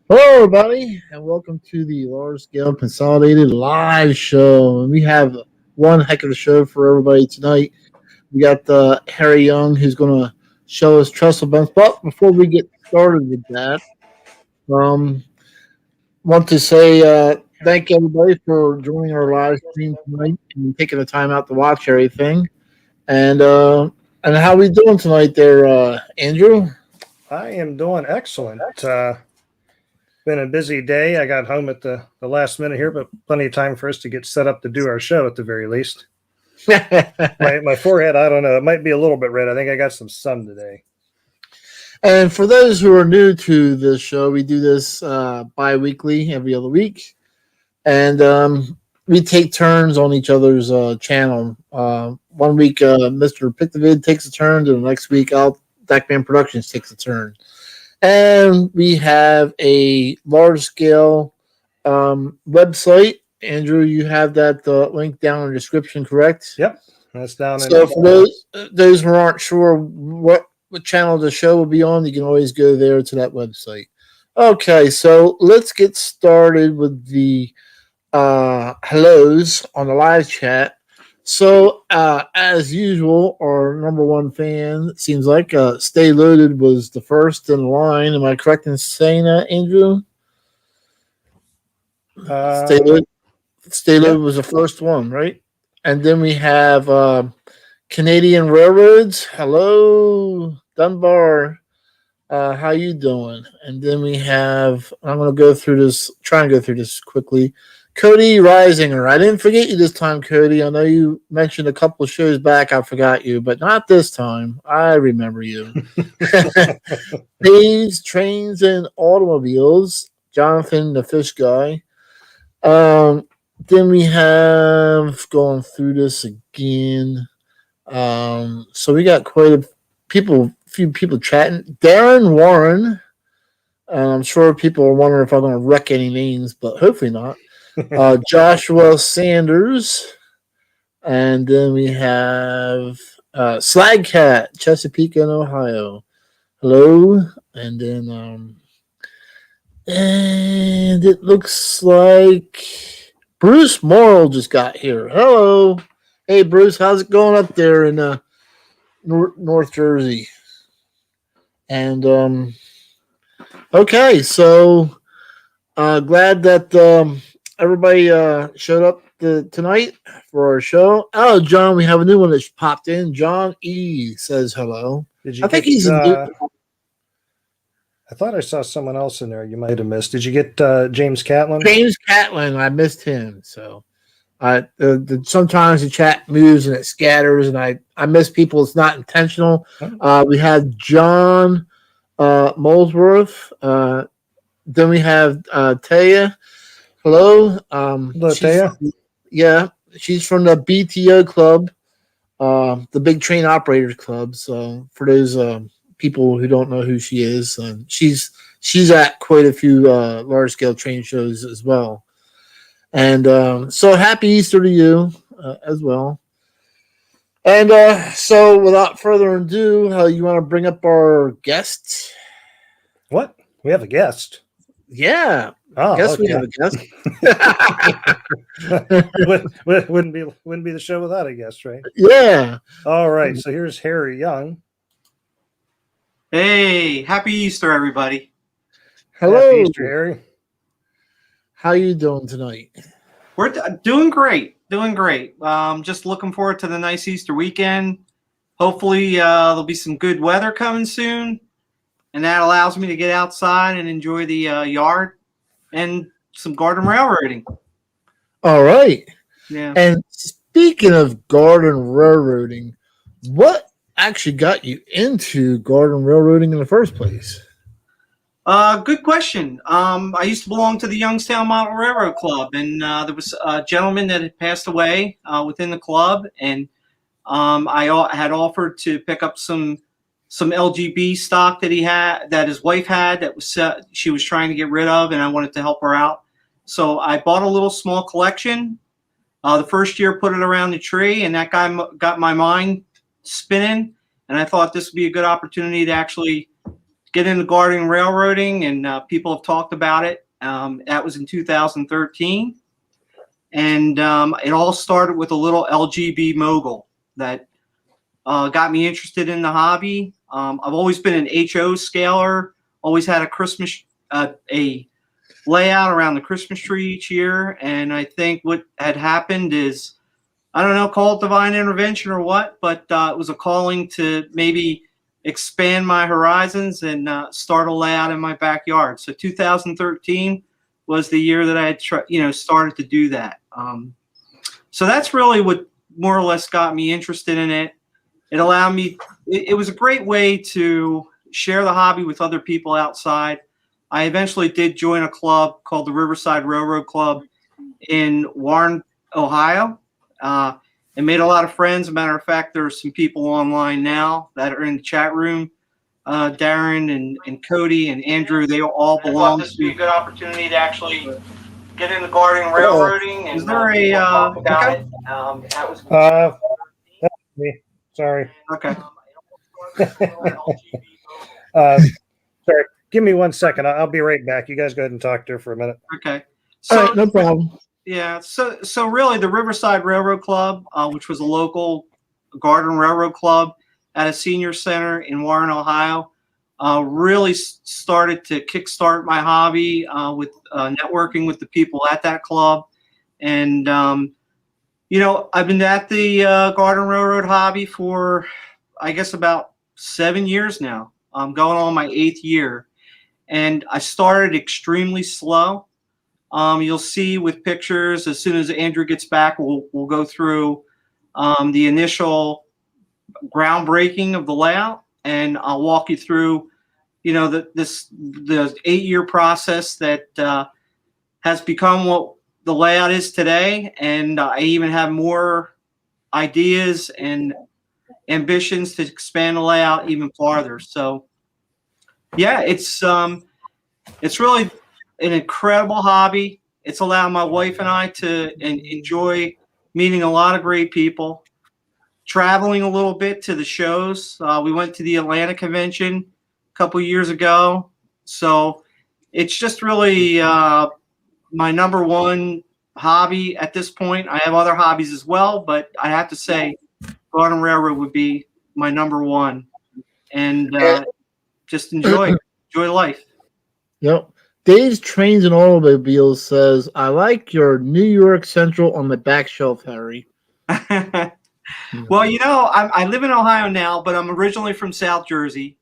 Hello, everybody, and welcome to the Large Scale Consolidated live show. And we have one heck of a show for everybody tonight. We got Harry Young, who's going to show us trestle bends. But before we get started with that, um, want to say thank everybody for joining our live stream tonight and taking the time out to watch everything. And uh, and how we doing tonight, there, Andrew? I am doing excellent. Been a busy day. I got home at the last minute here, but plenty of time for us to get set up to do our show at the very least. My forehead, I don't know. It might be a little bit red. I think I got some sun today. And for those who are new to this show, we do this bi-weekly, every other week. And we take turns on each other's channel. One week, MrPictovid takes a turn, and the next week, Dakman Productions takes a turn. And we have a large-scale website. Andrew, you have that link down in the description, correct? Yep, that's down. So for those who aren't sure what channel the show will be on, you can always go there to that website. Okay, so let's get started with the hellos on the live chat. So, as usual, our number one fan, it seems like, Stay Loaded was the first in line. Am I correct in saying that, Andrew? Stay Loaded was the first one, right? And then we have Canadian Railroads. Hello, Dunbar. How you doing? And then we have, I'm going to go through this, try and go through this quickly. Cody Risinger. I didn't forget you this time, Cody. I know you mentioned a couple of shows back I forgot you, but not this time. I remember you. Thieves, Trains, and Automobiles. Jonathan, the fish guy. Then we have, going through this again. So we got quite a few people chatting. Darren Warren. I'm sure people are wondering if I'm going to wreck any names, but hopefully not. Joshua Sanders. And then we have Slagcat, Chesapeake and Ohio. Hello. And then and it looks like Bruce Morrill just got here. Hello. Hey, Bruce, how's it going up there in North Jersey? And okay, so glad that everybody showed up tonight for our show. Oh, John, we have a new one that's popped in. John E says hello. I think he's I thought I saw someone else in there you might have missed. Did you get James Catlin? James Catlin, I missed him. So sometimes the chat moves and it scatters, and I miss people. It's not intentional. We have John Molesworth. Then we have Taya. Hello. Hello, Taya. Yeah, she's from the BTO club, the Big Train Operators Club. So for those people who don't know who she is, she's at quite a few large scale train shows as well. And so happy Easter to you as well. And so without further ado, you want to bring up our guest? What? We have a guest. Yeah. Oh, yes, okay. we have a guest. wouldn't be the show without a guest, right? Yeah. All right. So here's Harry Young. Hey, happy Easter, everybody. Hello, happy Easter, Harry. How you doing tonight? We're doing great. Just looking forward to the nice Easter weekend. Hopefully, there'll be some good weather coming soon, and that allows me to get outside and enjoy the yard and some garden railroading. All right. Yeah. And speaking of garden railroading, what actually got you into garden railroading in the first place? Good question. I used to belong to the Youngstown Model Railroad Club, and there was a gentleman that had passed away within the club, and I had offered to pick up some LGB stock that his wife had that she was trying to get rid of, and I wanted to help her out. So I bought a little small collection. The first year, put it around the tree, and that got my mind spinning, and I thought this would be a good opportunity to actually get into garden railroading, and people have talked about it. That was in 2013. And it all started with a little LGB mogul that got me interested in the hobby. I've always been an HO scaler, always had a Christmas, a layout around the Christmas tree each year. And I think what had happened is, I don't know, call it divine intervention or what, but it was a calling to maybe expand my horizons and start a layout in my backyard. So 2013 was the year that I had started to do that. So that's really what more or less got me interested in it. It allowed me, it was a great way to share the hobby with other people outside. I eventually did join a club called the Riverside Railroad Club in Warren, Ohio, and made a lot of friends. As a matter of fact, there are some people online now that are in the chat room. Darren and Cody and Andrew, they all belong. This would be a good opportunity to actually get into garden railroading. And is there a about it? That was That's me. Sorry. okay. Sorry. Give me 1 second. I'll be right back. You guys go ahead and talk to her for a minute. Okay. All right, no problem. Yeah. So really, the Riverside Railroad Club, which was a local garden railroad club at a senior center in Warren, Ohio, really started to kickstart my hobby with networking with the people at that club. And, I've been at the garden railroad hobby for, I guess, about 7 years now. I'm going on my 8th year. And I started extremely slow. You'll see with pictures, as soon as Andrew gets back, we'll go through the initial groundbreaking of the layout, and I'll walk you through, the 8-year process that has become what the layout is today. And I even have more ideas and ambitions to expand the layout even farther. So, yeah, it's really an incredible hobby. It's allowed my wife and I to enjoy meeting a lot of great people, traveling a little bit to the shows. We went to the Atlanta convention a couple years ago. So it's just really my number one hobby at this point. I have other hobbies as well, but I have to say garden railroad would be my number one. And just enjoy life. Yep. Dave's Trains and Automobiles says, I like your New York Central on the back shelf, Harry. Well, I live in Ohio now, but I'm originally from South Jersey.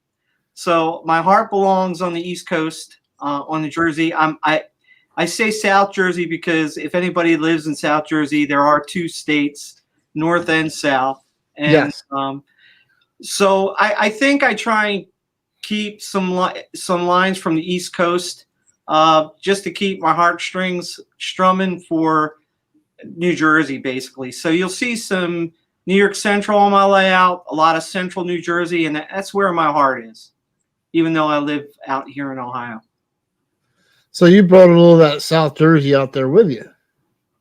So my heart belongs on the East Coast, on New Jersey. I say South Jersey because if anybody lives in South Jersey, there are 2 states, North and South. And yes. So I think I try and keep some lines from the East Coast, just to keep my heartstrings strumming for New Jersey, basically. So you'll see some New York Central on my layout, a lot of Central New Jersey, and that's where my heart is, even though I live out here in Ohio. So you brought a little of that South Jersey out there with you.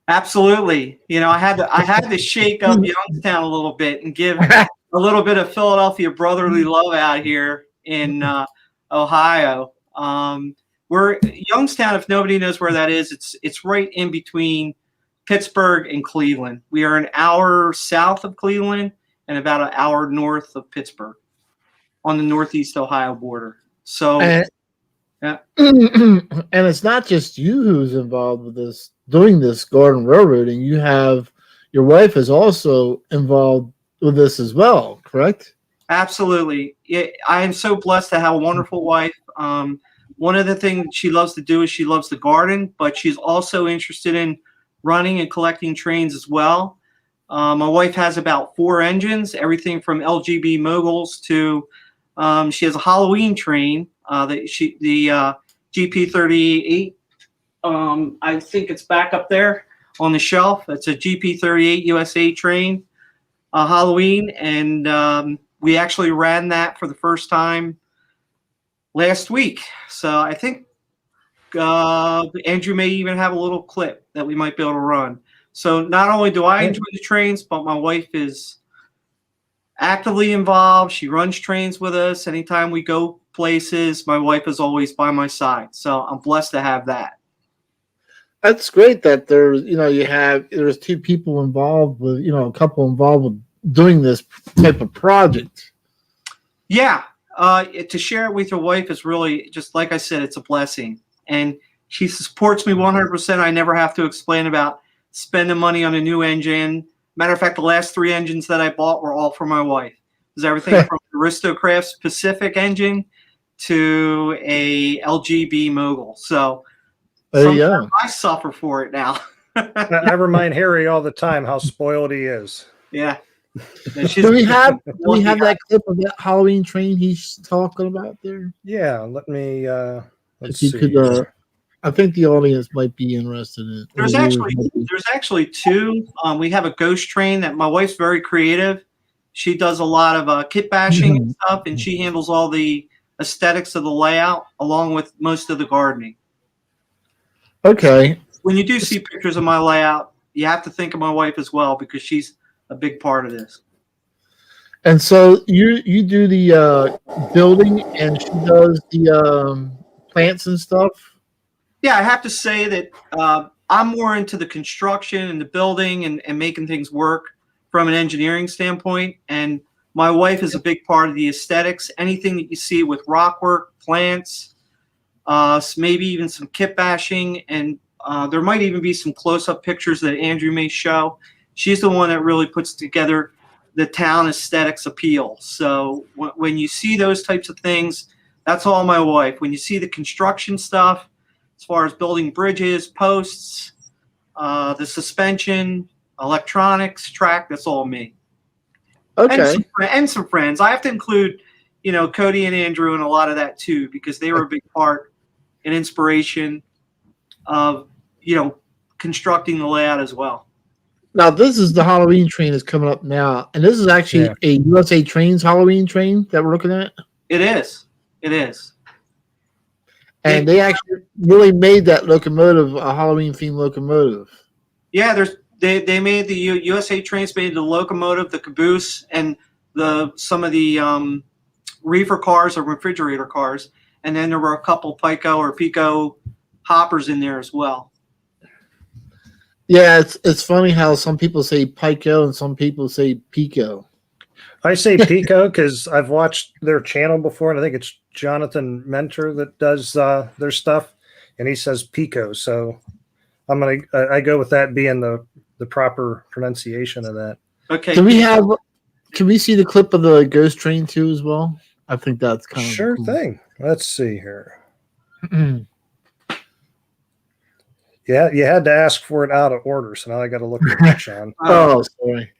Absolutely. I had to shake up Youngstown a little bit and give a little bit of Philadelphia brotherly love out here in Ohio. We're Youngstown, if nobody knows where that is, it's right in between Pittsburgh and Cleveland. We are an hour south of Cleveland and about an hour north of Pittsburgh on the Northeast Ohio border. So, yeah. And it's not just you who's involved with this, doing this garden railroading. You have your wife is also involved with this as well, correct? Absolutely. I am so blessed to have a wonderful wife. One of the things she loves to do is she loves to garden, but she's also interested in running and collecting trains as well. My wife has about 4 engines, everything from LGB moguls to she has a Halloween train, the GP38. I think it's back up there on the shelf. It's a GP38 USA train, Halloween, and we actually ran that for the first time last week. So I think Andrew may even have a little clip that we might be able to run. So not only do I enjoy the trains, but my wife is actively involved. She runs trains with us. Anytime we go places, my wife is always by my side. So I'm blessed to have that. That's great that there's, there's two people involved with, a couple involved with doing this type of project. Yeah. To share it with your wife is really, just like I said, it's a blessing. And she supports me 100%. I never have to explain about spending money on a new engine. Matter of fact, the last 3 engines that I bought were all for my wife. It was everything from aristo-craft Specific engine to a LGB Mogul. So sometimes I suffer for it now. I remind Harry all the time how spoiled he is. Yeah. Do we have that clip of that Halloween train he's talking about there? Yeah, let me let's if you see. Could, I think the audience might be interested in it. There's actually 2. We have a ghost train that my wife's very creative. She does a lot of kit bashing and stuff, and she handles all the aesthetics of the layout along with most of the gardening. Okay. When you do see pictures of my layout, you have to think of my wife as well because she's a big part of this. And so you do the building, and she does the plants and stuff. Yeah, I have to say that I'm more into the construction and the building and making things work from an engineering standpoint. And my wife is a big part of the aesthetics. Anything that you see with rock work, plants, maybe even some kit bashing, and there might even be some close-up pictures that Andrew may show. She's the one that really puts together the town aesthetics appeal. So when you see those types of things, that's all my wife. When you see the construction stuff, as far as building bridges, posts, the suspension, electronics, track, that's all me. Okay. And some friends. I have to include, Cody and Andrew in a lot of that too, because they were a big part and inspiration of, constructing the layout as well. Now, this is the Halloween train that's coming up now, and this is actually a USA Trains Halloween train that we're looking at. It is. It is. And they actually really made that locomotive a Halloween-themed locomotive. Yeah, they made the USA Trains made the locomotive, the caboose, and some of the reefer cars or refrigerator cars, and then there were a couple Pico or Pico hoppers in there as well. Yeah, it's funny how some people say Pico and some people say Pico. I say Pico because I've watched their channel before, and I think it's Jonathan Mentor that does their stuff, and he says Pico. So I go with that being the proper pronunciation of that. Okay. Can we see the clip of the ghost train too as well? I think that's kind of sure cool. Thing. Let's see here. Yeah, you had to ask for it out of order, so now I got to look at it, Sean. Oh, sorry.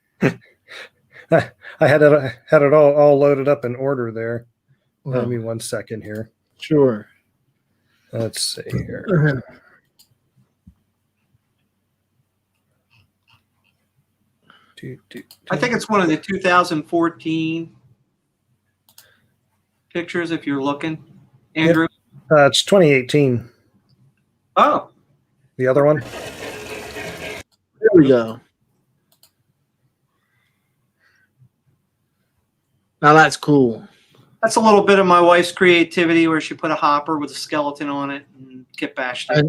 I had it all loaded up in order there. Give me 1 second here. Sure. Let's see here. I think it's one of the 2014 pictures, if you're looking, Andrew. Yep. It's 2018. Oh. The other one? There we go. Now that's cool. That's a little bit of my wife's creativity where she put a hopper with a skeleton on it and kit bashed it.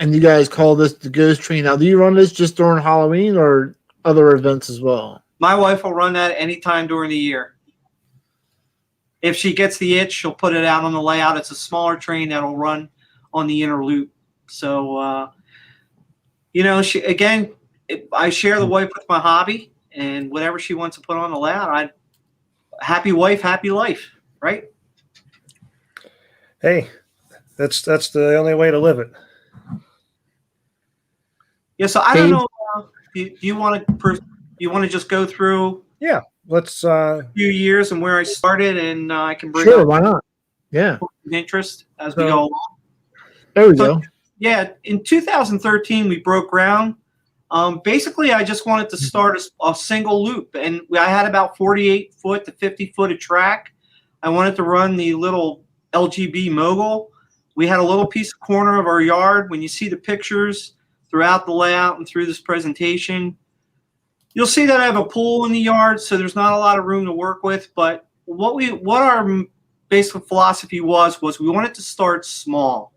And you guys call this the ghost train. Now, do you run this just during Halloween or other events as well? My wife will run that anytime during the year. If she gets the itch, she'll put it out on the layout. It's a smaller train that'll run on the inner loop. So, I share the wife with my hobby, and whatever she wants to put on the layout, happy wife, happy life, right? Hey, that's the only way to live it. Yeah. So I don't know. Do you want to just go through? Yeah. Let's a few years and where I started, and I can bring sure. Why not? Yeah. Interest as we go along. There we go. Yeah, in 2013 we broke ground. Basically, I just wanted to start a single loop, and I had about 48 foot to 50 foot of track. I wanted to run the little LGB Mogul. We had a little piece of corner of our yard. When you see the pictures throughout the layout and through this presentation, You'll see that I have a pool in the yard, so there's not a lot of room to work with. But what our basic philosophy was we wanted to start small.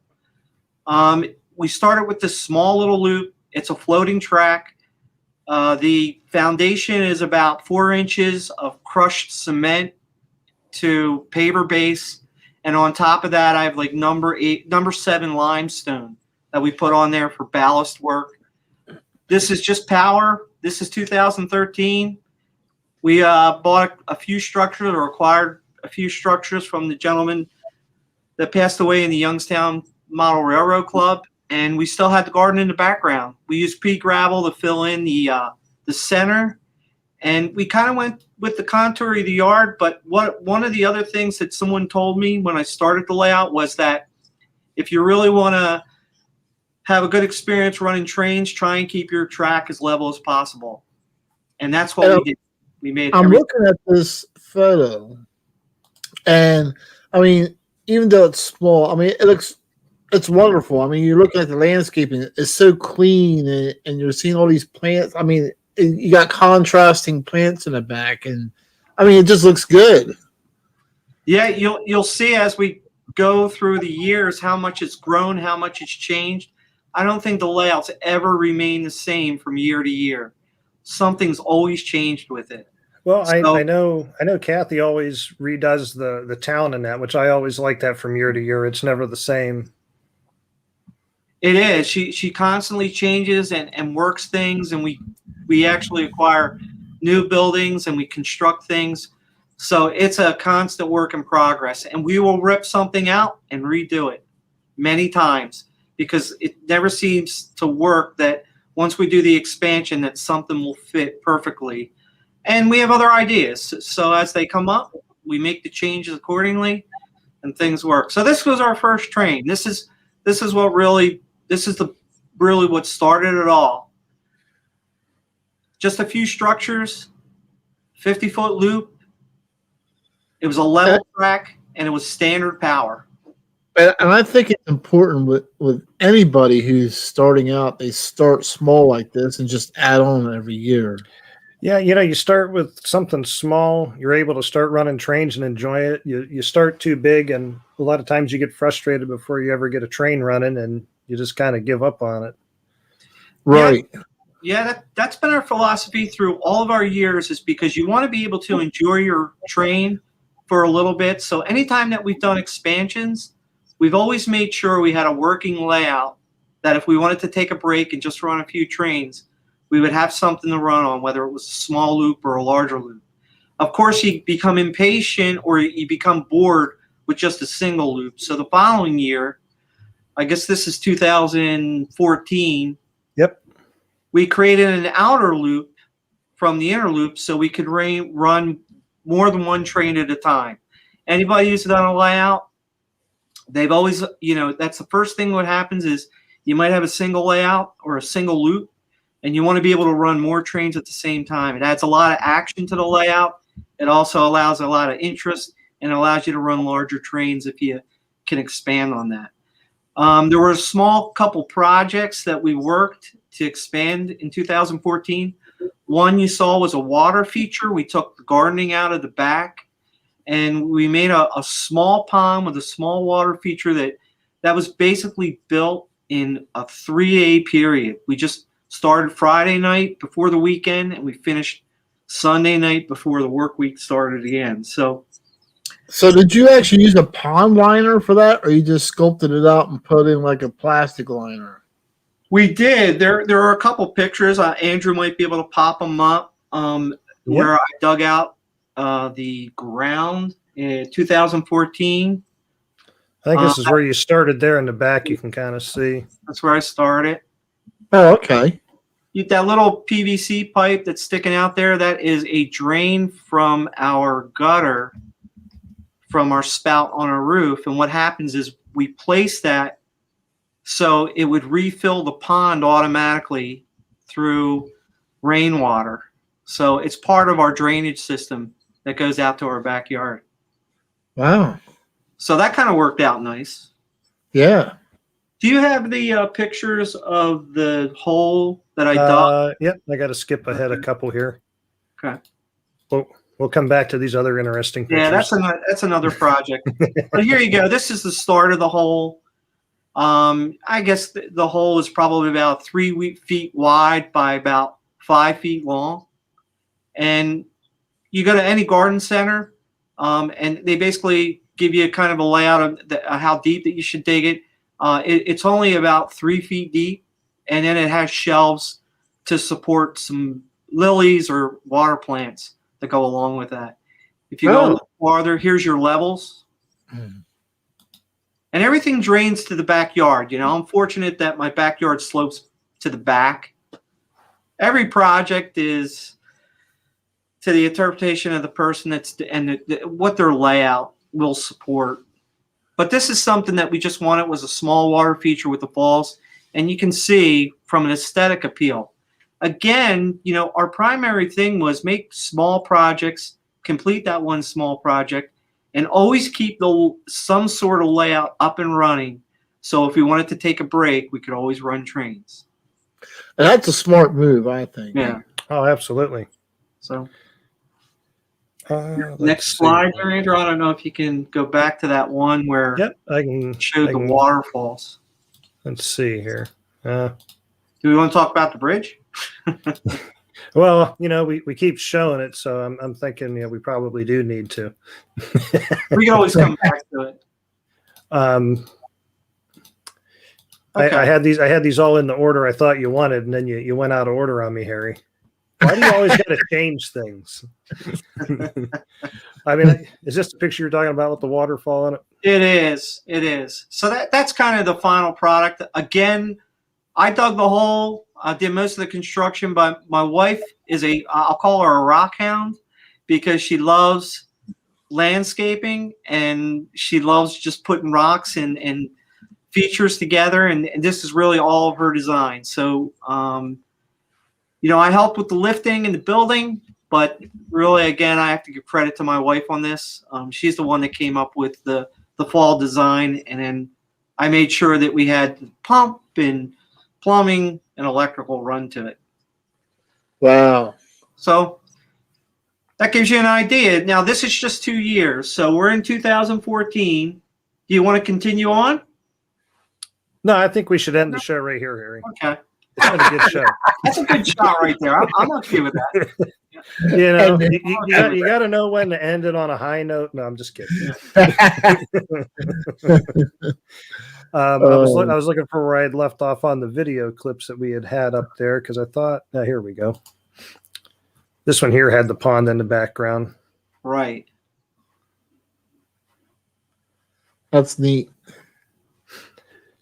We started with this small little loop. It's a floating track. The foundation is about 4 inches of crushed cement to paver base, and on top of that, I have like number 7 limestone that we put on there for ballast work. This is just power. This is 2013. We bought a few structures or acquired a few structures from the gentleman that passed away in the Youngstown Model Railroad Club, and we still had the garden in the background. We used pea gravel to fill in the center, and we kind of went with the contour of the yard. But one of the other things that someone told me when I started the layout was that if you really want to have a good experience running trains, try and keep your track as level as possible. And that's what we did. We made. I'm looking at this photo, and I mean, even though it's small, I mean, it's wonderful. I mean, you're looking at the landscaping; it's so clean, and you're seeing all these plants. I mean, you got contrasting plants in the back, and I mean, it just looks good. Yeah, you'll see as we go through the years how much it's grown, how much it's changed. I don't think the layouts ever remain the same from year to year. Something's always changed with it. Well, I know Kathy always redoes the town in that, which I always like that from year to year. It's never the same. It is. She constantly changes and works things, and we actually acquire new buildings and we construct things. So it's a constant work in progress, and we will rip something out and redo it many times, because it never seems to work that once we do the expansion that something will fit perfectly. And we have other ideas. So as they come up, we make the changes accordingly and things work. So this was our first train. This is really what started it all. Just a few structures, 50-foot loop. It was a level track, and it was standard power. And I think it's important with anybody who's starting out, they start small like this and just add on every year. Yeah, you start with something small. You're able to start running trains and enjoy it. You start too big, and a lot of times you get frustrated before you ever get a train running, and you just kind of give up on it. Right. Yeah, that's been our philosophy through all of our years, is because you want to be able to enjoy your train for a little bit. So anytime that we've done expansions, we've always made sure we had a working layout that if we wanted to take a break and just run a few trains, we would have something to run on, whether it was a small loop or a larger loop. Of course, you become impatient or you become bored with just a single loop. So the following year, I guess this is 2014. Yep. We created an outer loop from the inner loop so we could run more than one train at a time. Anybody who's done a layout, they've always, that's the first thing what happens is you might have a single layout or a single loop, and you want to be able to run more trains at the same time. It adds a lot of action to the layout. It also allows a lot of interest and allows you to run larger trains if you can expand on that. There were a small couple projects that we worked to expand in 2014. One you saw was a water feature. We took the gardening out of the back, and we made a small pond with a small water feature that was basically built in a 3-day period. We just started Friday night before the weekend, and we finished Sunday night before the work week started again. So did you actually use a pond liner for that, or you just sculpted it out and put in like a plastic liner? we did. There are a couple pictures. Andrew might be able to pop them up. Where I dug out the ground in 2014. I think this is where you started there in the back. You can kind of see. That's where I started. Oh, okay. That little PVC pipe that's sticking out there, that is a drain from our gutter from our spout on our roof. And what happens is we place that so it would refill the pond automatically through rainwater. So it's part of our drainage system that goes out to our backyard. Wow. So that kind of worked out nice. Yeah. Do you have the pictures of the hole that I dug? Yep, I got to skip ahead a couple here. Okay. We'll come back to these other interesting pictures. Yeah, that's another project. But here you go. This is the start of the hole. I guess the hole is probably about 3 feet wide by about 5 feet long. And you go to any garden center, and they basically give you kind of a layout of how deep that you should dig it. It's only about 3 feet deep, and then it has shelves to support some lilies or water plants that go along with that. If you go a little farther, here's your levels. And everything drains to the backyard. You know, I'm fortunate that my backyard slopes to the back. Every project is to the interpretation of the person what their layout will support. But this is something that we just wanted was a small water feature with the falls. And you can see from an aesthetic appeal. Again, you know, our primary thing was make small projects, complete that one small project, and always keep some sort of layout up and running. So if we wanted to take a break, we could always run trains. And that's a smart move, I think. Yeah. Oh, absolutely. So next slide here, Andrew. I don't know if you can go back to that one where I can show the waterfalls. Let's see here. Do we want to talk about the bridge? Well, you know, we keep showing it, so I'm thinking, we probably do need to. We can always come back to it. Okay. I had these all in the order I thought you wanted, and then you went out of order on me, Harry. Why do you always got to change things? I mean, is this the picture you're talking about with the waterfall in it? It is. It is. So that's kind of the final product. Again, I dug the hole. I did most of the construction, but my wife is I'll call her a rock hound because she loves landscaping and she loves just putting rocks and features together. And this is really all of her design. So, I helped with the lifting and the building, but really, again, I have to give credit to my wife on this. She's the one that came up with the fall design. And then I made sure that we had the pump and plumbing and electrical run to it. Wow. So that gives you an idea. Now, this is just 2 years. So we're in 2014. Do you want to continue on? No, I think we should end the show right here, Harry. Okay. It's been a good show. That's a good shot right there. I'm okay with that. You got to know when to end it on a high note. No, I'm just kidding. I was looking for where I had left off on the video clips that we had up there because I thought, here we go. This one here had the pond in the background. Right. That's neat.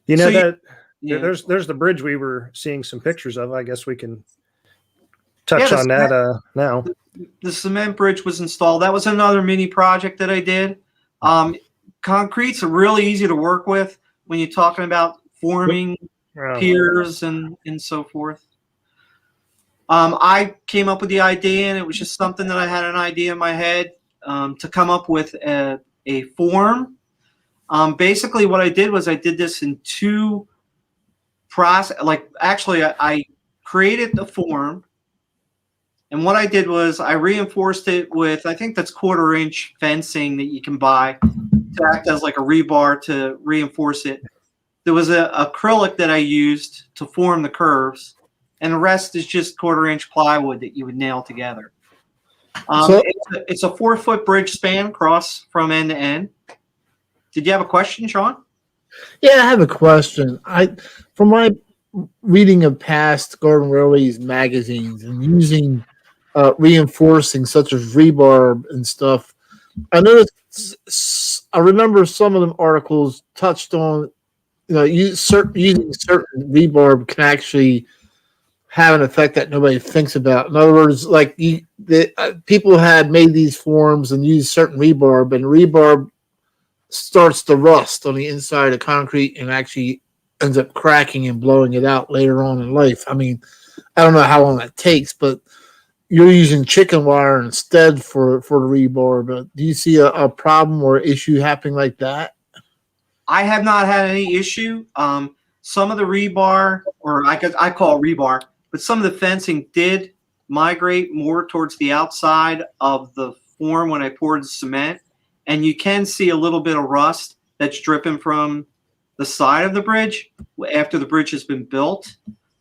There's the bridge we were seeing some pictures of. I guess we can touch on that now. The cement bridge was installed. That was another mini project that I did. Concrete's really easy to work with when you're talking about forming piers and so forth. I came up with the idea, and it was just something that I had an idea in my head to come up with a form. Basically, what I did was I did this in two process. I created the form, and what I did was I reinforced it with, I think that's 1/4-inch fencing that you can buy to act as like a rebar to reinforce it. There was a acrylic that I used to form the curves, and the rest is just 1/4-inch plywood that you would nail together. It's a 4-foot bridge span across from end to end. Did you have a question, Sean? Yeah, I have a question. From my reading of past Garden Railways magazines and using reinforcing such as rebar and stuff, I remember some of them articles touched on, using certain rebar can actually have an effect that nobody thinks about. In other words, people had made these forms and used certain rebar, but rebar starts to rust on the inside of concrete and actually ends up cracking and blowing it out later on in life. I mean, I don't know how long that takes, but you're using chicken wire instead for the rebar. But do you see a problem or issue happening like that? I have not had any issue. some of the rebar, or I call it rebar, but some of the fencing did migrate more towards the outside of the form when I poured the cement. And you can see a little bit of rust that's dripping from the side of the bridge after the bridge has been built.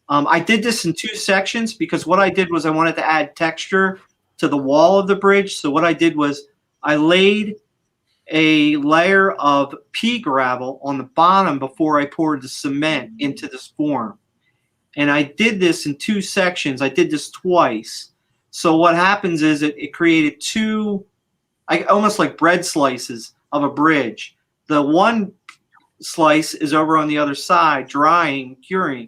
I did this in 2 sections because what I did was I wanted to add texture to the wall of the bridge. So what I did was I laid a layer of pea gravel on the bottom before I poured the cement into this form. And I did this in 2 sections. I did this twice. So what happens is it created 2, almost like bread slices of a bridge. The one slice is over on the other side, drying, curing.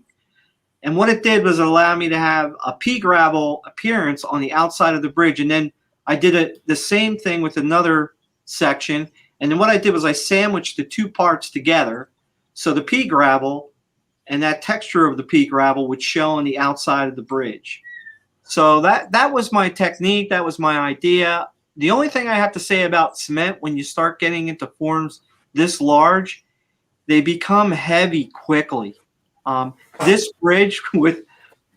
And what it did was it allowed me to have a pea gravel appearance on the outside of the bridge. And then I did the same thing with another section. And then what I did was I sandwiched the 2 parts together. So the pea gravel and that texture of the pea gravel would show on the outside of the bridge. So that was my technique. That was my idea. The only thing I have to say about cement, when you start getting into forms this large, they become heavy quickly. This bridge with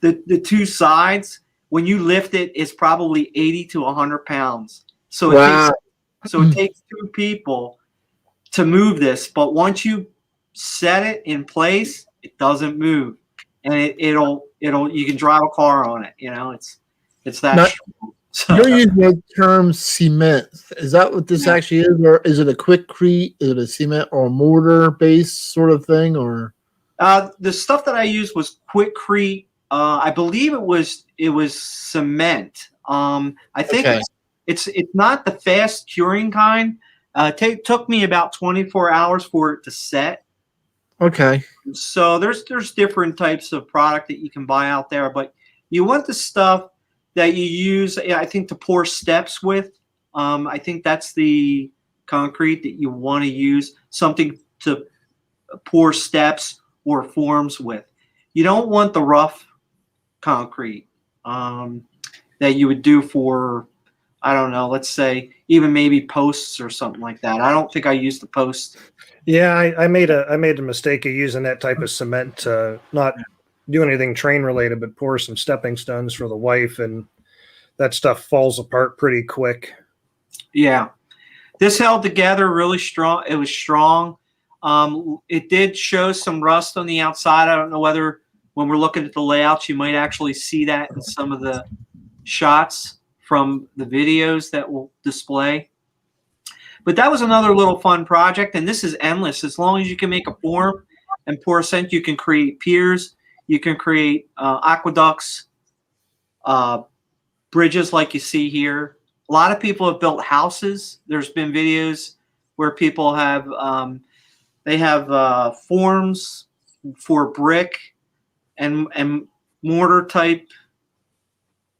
the 2 sides, when you lift it, is probably 80 to 100 pounds. So it takes 2 people to move this. But once you set it in place, it doesn't move, and it'll you can drive a car on it. It's that strong. So, you're using the term cement. Is that what this actually is, or is it a quickcrete? Is it a cement or a mortar based sort of thing, or? The stuff that I used was quickcrete. I believe it was cement. I think it's not the fast curing kind. It took me about 24 hours for it to set. Okay. So there's different types of product that you can buy out there, but you want the stuff that you use, I think, to pour steps with. I think that's the concrete that you want to use, something to pour steps or forms with. You don't want the rough concrete that you would do for, I don't know, let's say even maybe posts or something like that. I don't think I used the posts. Yeah, I made a mistake of using that type of cement to not do anything train related, but pour some stepping stones for the wife, and that stuff falls apart pretty quick. Yeah, this held together really strong. It was strong. It did show some rust on the outside. I don't know whether when we're looking at the layouts, you might actually see that in some of the shots from the videos that will display. But that was another little fun project, and this is endless. As long as you can make a form and pour cement, you can create piers, you can create aqueducts, bridges like you see here. A lot of people have built houses. There's been videos where people have they have forms for brick and mortar type,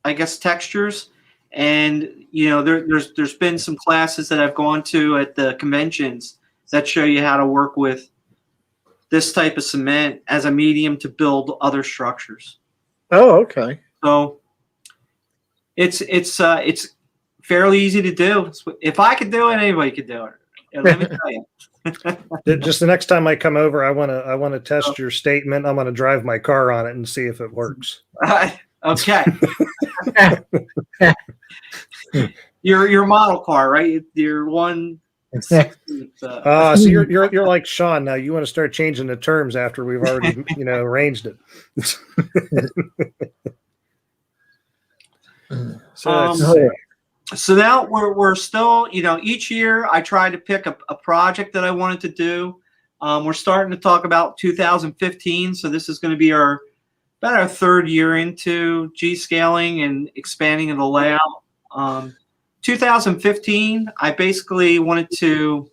I guess, textures. And there's been some classes that I've gone to at the conventions that show you how to work with this type of cement as a medium to build other structures. Oh, okay. So it's fairly easy to do. If I could do it, anybody could do it. And let me tell you. Just the next time I come over, I want to test your statement. I'm going to drive my car on it and see if it works. Okay. Your model car, right? Your 1/16. So you're like Sean now. You want to start changing the terms after we've already arranged it. So now we're still, each year I try to pick a project that I wanted to do. We're starting to talk about 2015, so this is going to be about our 3rd year into G-scaling and expanding of the layout. 2015, I basically wanted to,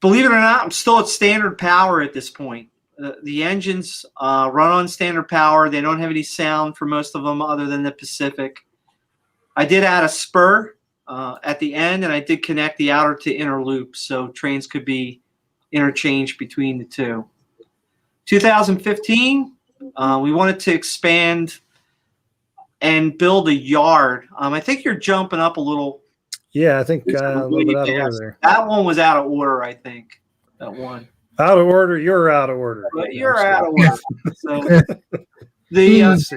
believe it or not, I'm still at standard power at this point. The engines run on standard power. They don't have any sound for most of them other than the Pacific. I did add a spur at the end, and I did connect the outer to inner loop so trains could be interchanged between the two. 2015, we wanted to expand and build a yard. I think you're jumping up a little. Yeah, I think a little bit out of order there. That one was out of order, I think, that one. Out of order. You're out of order. But you're out of order. So Let's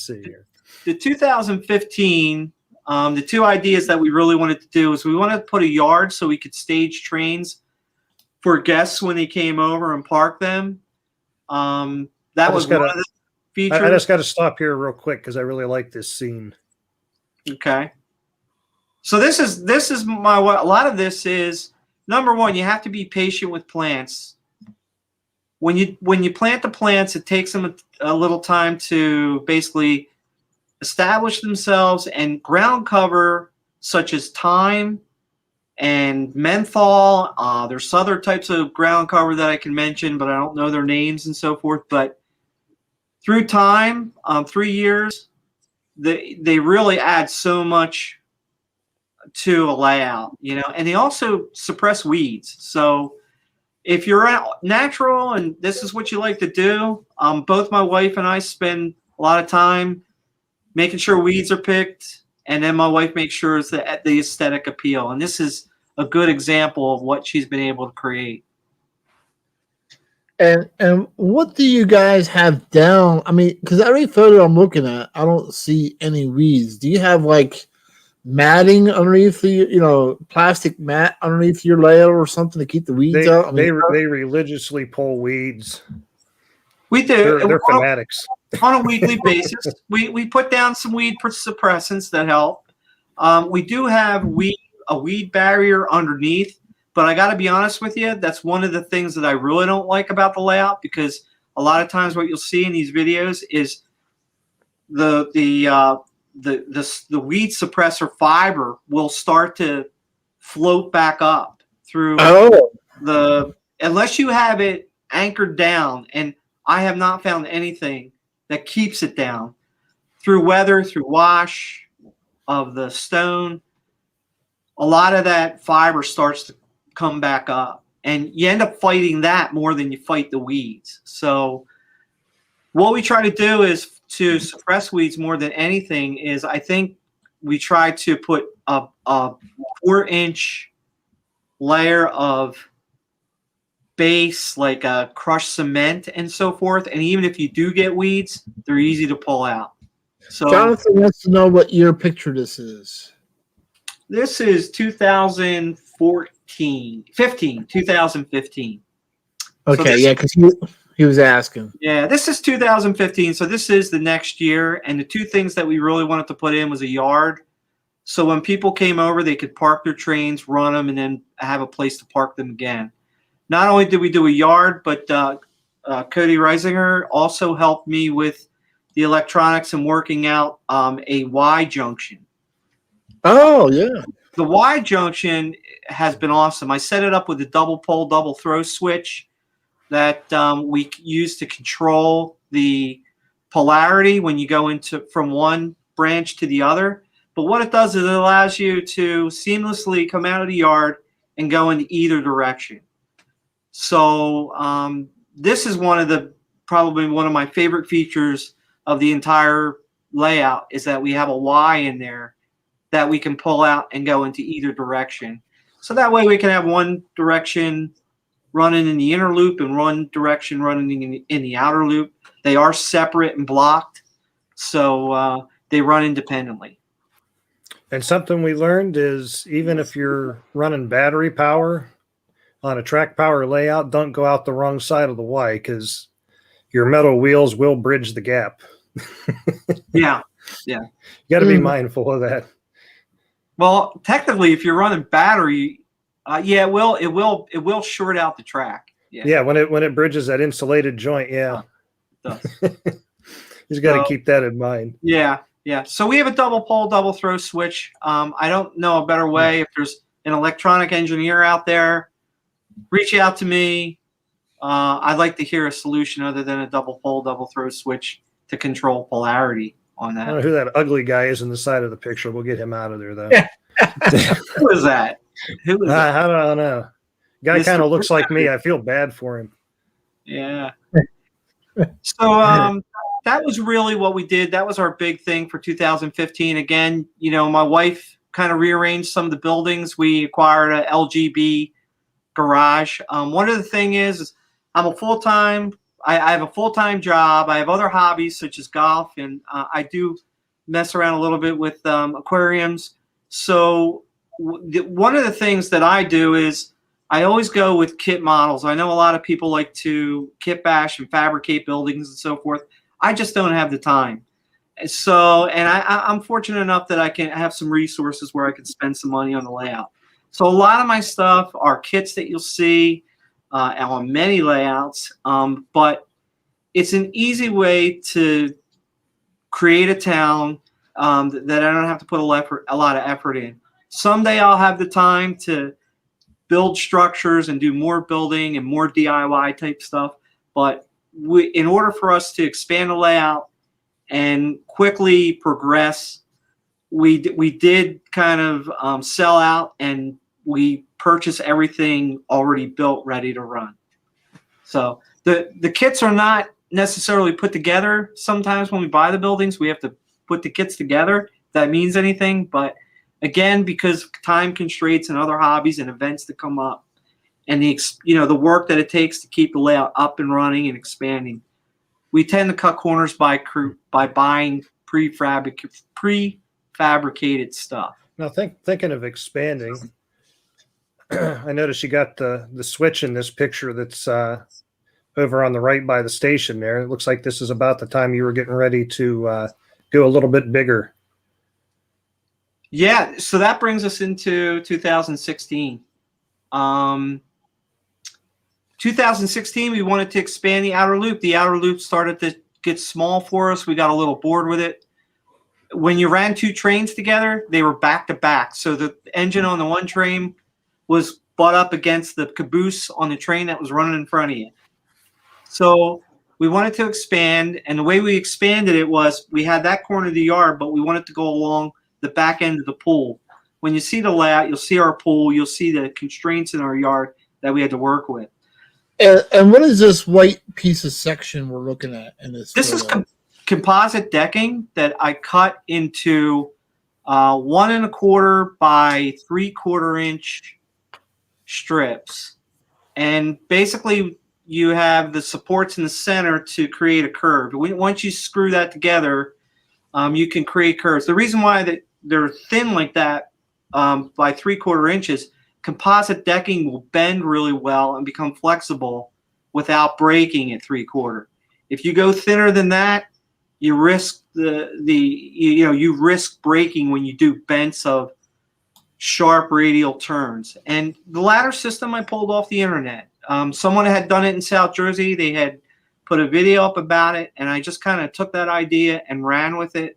see here. The 2015, the two ideas that we really wanted to do is we wanted to put a yard so we could stage trains for guests when they came over and park them. That was one of the features. I just got to stop here real quick because I really like this scene. Okay. So this is a lot of this is, number one, you have to be patient with plants. When you plant the plants, it takes them a little time to basically establish themselves, and ground cover such as thyme and menthol. There's other types of ground cover that I can mention, but I don't know their names and so forth. But through time, 3 years, they really add so much to a layout, you know, and they also suppress weeds. So if you're natural and this is what you like to do, both my wife and I spend a lot of time making sure weeds are picked, and then my wife makes sure it's the aesthetic appeal. And this is a good example of what she's been able to create. And what do you guys have down? I mean, because every photo I'm looking at, I don't see any weeds. Do you have like matting underneath the, plastic mat underneath your layout or something to keep the weeds out? I mean, they religiously pull weeds. We do. They're fanatics. On a weekly basis, we put down some weed suppressants that help. We do have a weed barrier underneath, but I got to be honest with you, that's one of the things that I really don't like about the layout, because a lot of times what you'll see in these videos is the weed suppressor fiber will start to float back up through unless you have it anchored down, and I have not found anything that keeps it down through weather, through wash of the stone. A lot of that fiber starts to come back up, and you end up fighting that more than you fight the weeds. So what we try to do is to suppress weeds more than anything is, I think we try to put a 4-inch layer of base, like a crushed cement and so forth. And even if you do get weeds, they're easy to pull out. So Jonathan wants to know what year picture this is. This is 2015. Okay, so yeah, because he was asking. Yeah, this is 2015. So this is the next year. And the two things that we really wanted to put in was a yard. So when people came over, they could park their trains, run them, and then have a place to park them again. Not only did we do a yard, but Cody Reisinger also helped me with the electronics and working out a Y junction. Oh, yeah. The Y junction has been awesome. I set it up with a double pole, double throw switch that we use to control the polarity when you go from one branch to the other. But what it does is it allows you to seamlessly come out of the yard and go in either direction. So this is probably one of my favorite features of the entire layout, is that we have a Y in there that we can pull out and go into either direction. So that way we can have one direction running in the inner loop and one direction running in the outer loop. They are separate and blocked, so they run independently. And something we learned is, even if you're running battery power on a track power layout, don't go out the wrong side of the Y, because your metal wheels will bridge the gap. Yeah. You got to be mindful of that. Well, technically, if you're running battery, it will short out the track. Yeah, when it bridges that insulated joint, yeah. It does. You got to keep that in mind. Yeah. So we have a double pole, double throw switch. I don't know a better way. If there's an electronic engineer out there, reach out to me. I'd like to hear a solution other than a double pole, double throw switch to control polarity on that. I don't know who that ugly guy is in the side of the picture. We'll get him out of there, though. Who is that? I don't know. Guy kind of looks like me. I feel bad for him. Yeah. So that was really what we did. That was our big thing for 2015. Again, my wife kind of rearranged some of the buildings. We acquired a LGB garage. One of the thing is I'm a full-time. I have a full-time job. I have other hobbies such as golf, and I do mess around a little bit with aquariums. So one of the things that I do is I always go with kit models. I know a lot of people like to kit bash and fabricate buildings and so forth. I just don't have the time. So, and I'm fortunate enough that I can have some resources where I can spend some money on the layout. So a lot of my stuff are kits that you'll see on many layouts, but it's an easy way to create a town that I don't have to put a lot of effort in. Someday I'll have the time to build structures and do more building and more DIY type stuff. But in order for us to expand the layout and quickly progress, we did kind of sell out, and we purchase everything already built, ready to run. So the kits are not necessarily put together. Sometimes when we buy the buildings, we have to put the kits together, if that means anything. But again, because of time constraints and other hobbies and events that come up, and the work that it takes to keep the layout up and running and expanding, we tend to cut corners by buying prefabricated stuff. Now, thinking of expanding, I noticed you got the switch in this picture that's over on the right by the station there. It looks like this is about the time you were getting ready to go a little bit bigger. Yeah, so that brings us into 2016. 2016, we wanted to expand the outer loop. The outer loop started to get small for us. We got a little bored with it. When you ran two trains together, they were back to back. So the engine on the one train was butt up against the caboose on the train that was running in front of you. So we wanted to expand, and the way we expanded it was we had that corner of the yard, but we wanted to go along the back end of the pool. When you see the layout, you'll see our pool, you'll see the constraints in our yard that we had to work with. And what is this white piece of section we're looking at in this? This is composite decking that I cut into 1 1/4 by 3/4 inch strips, and basically you have the supports in the center to create a curve. Once you screw that together, you can create curves. The reason why they're thin like that by 3/4 inches, composite decking will bend really well and become flexible without breaking at 3/4. If you go thinner than that, you risk you risk breaking when you do bends of sharp radial turns. And the ladder system I pulled off the internet. Someone had done it in South Jersey. They had put a video up about it, and I just kind of took that idea and ran with it.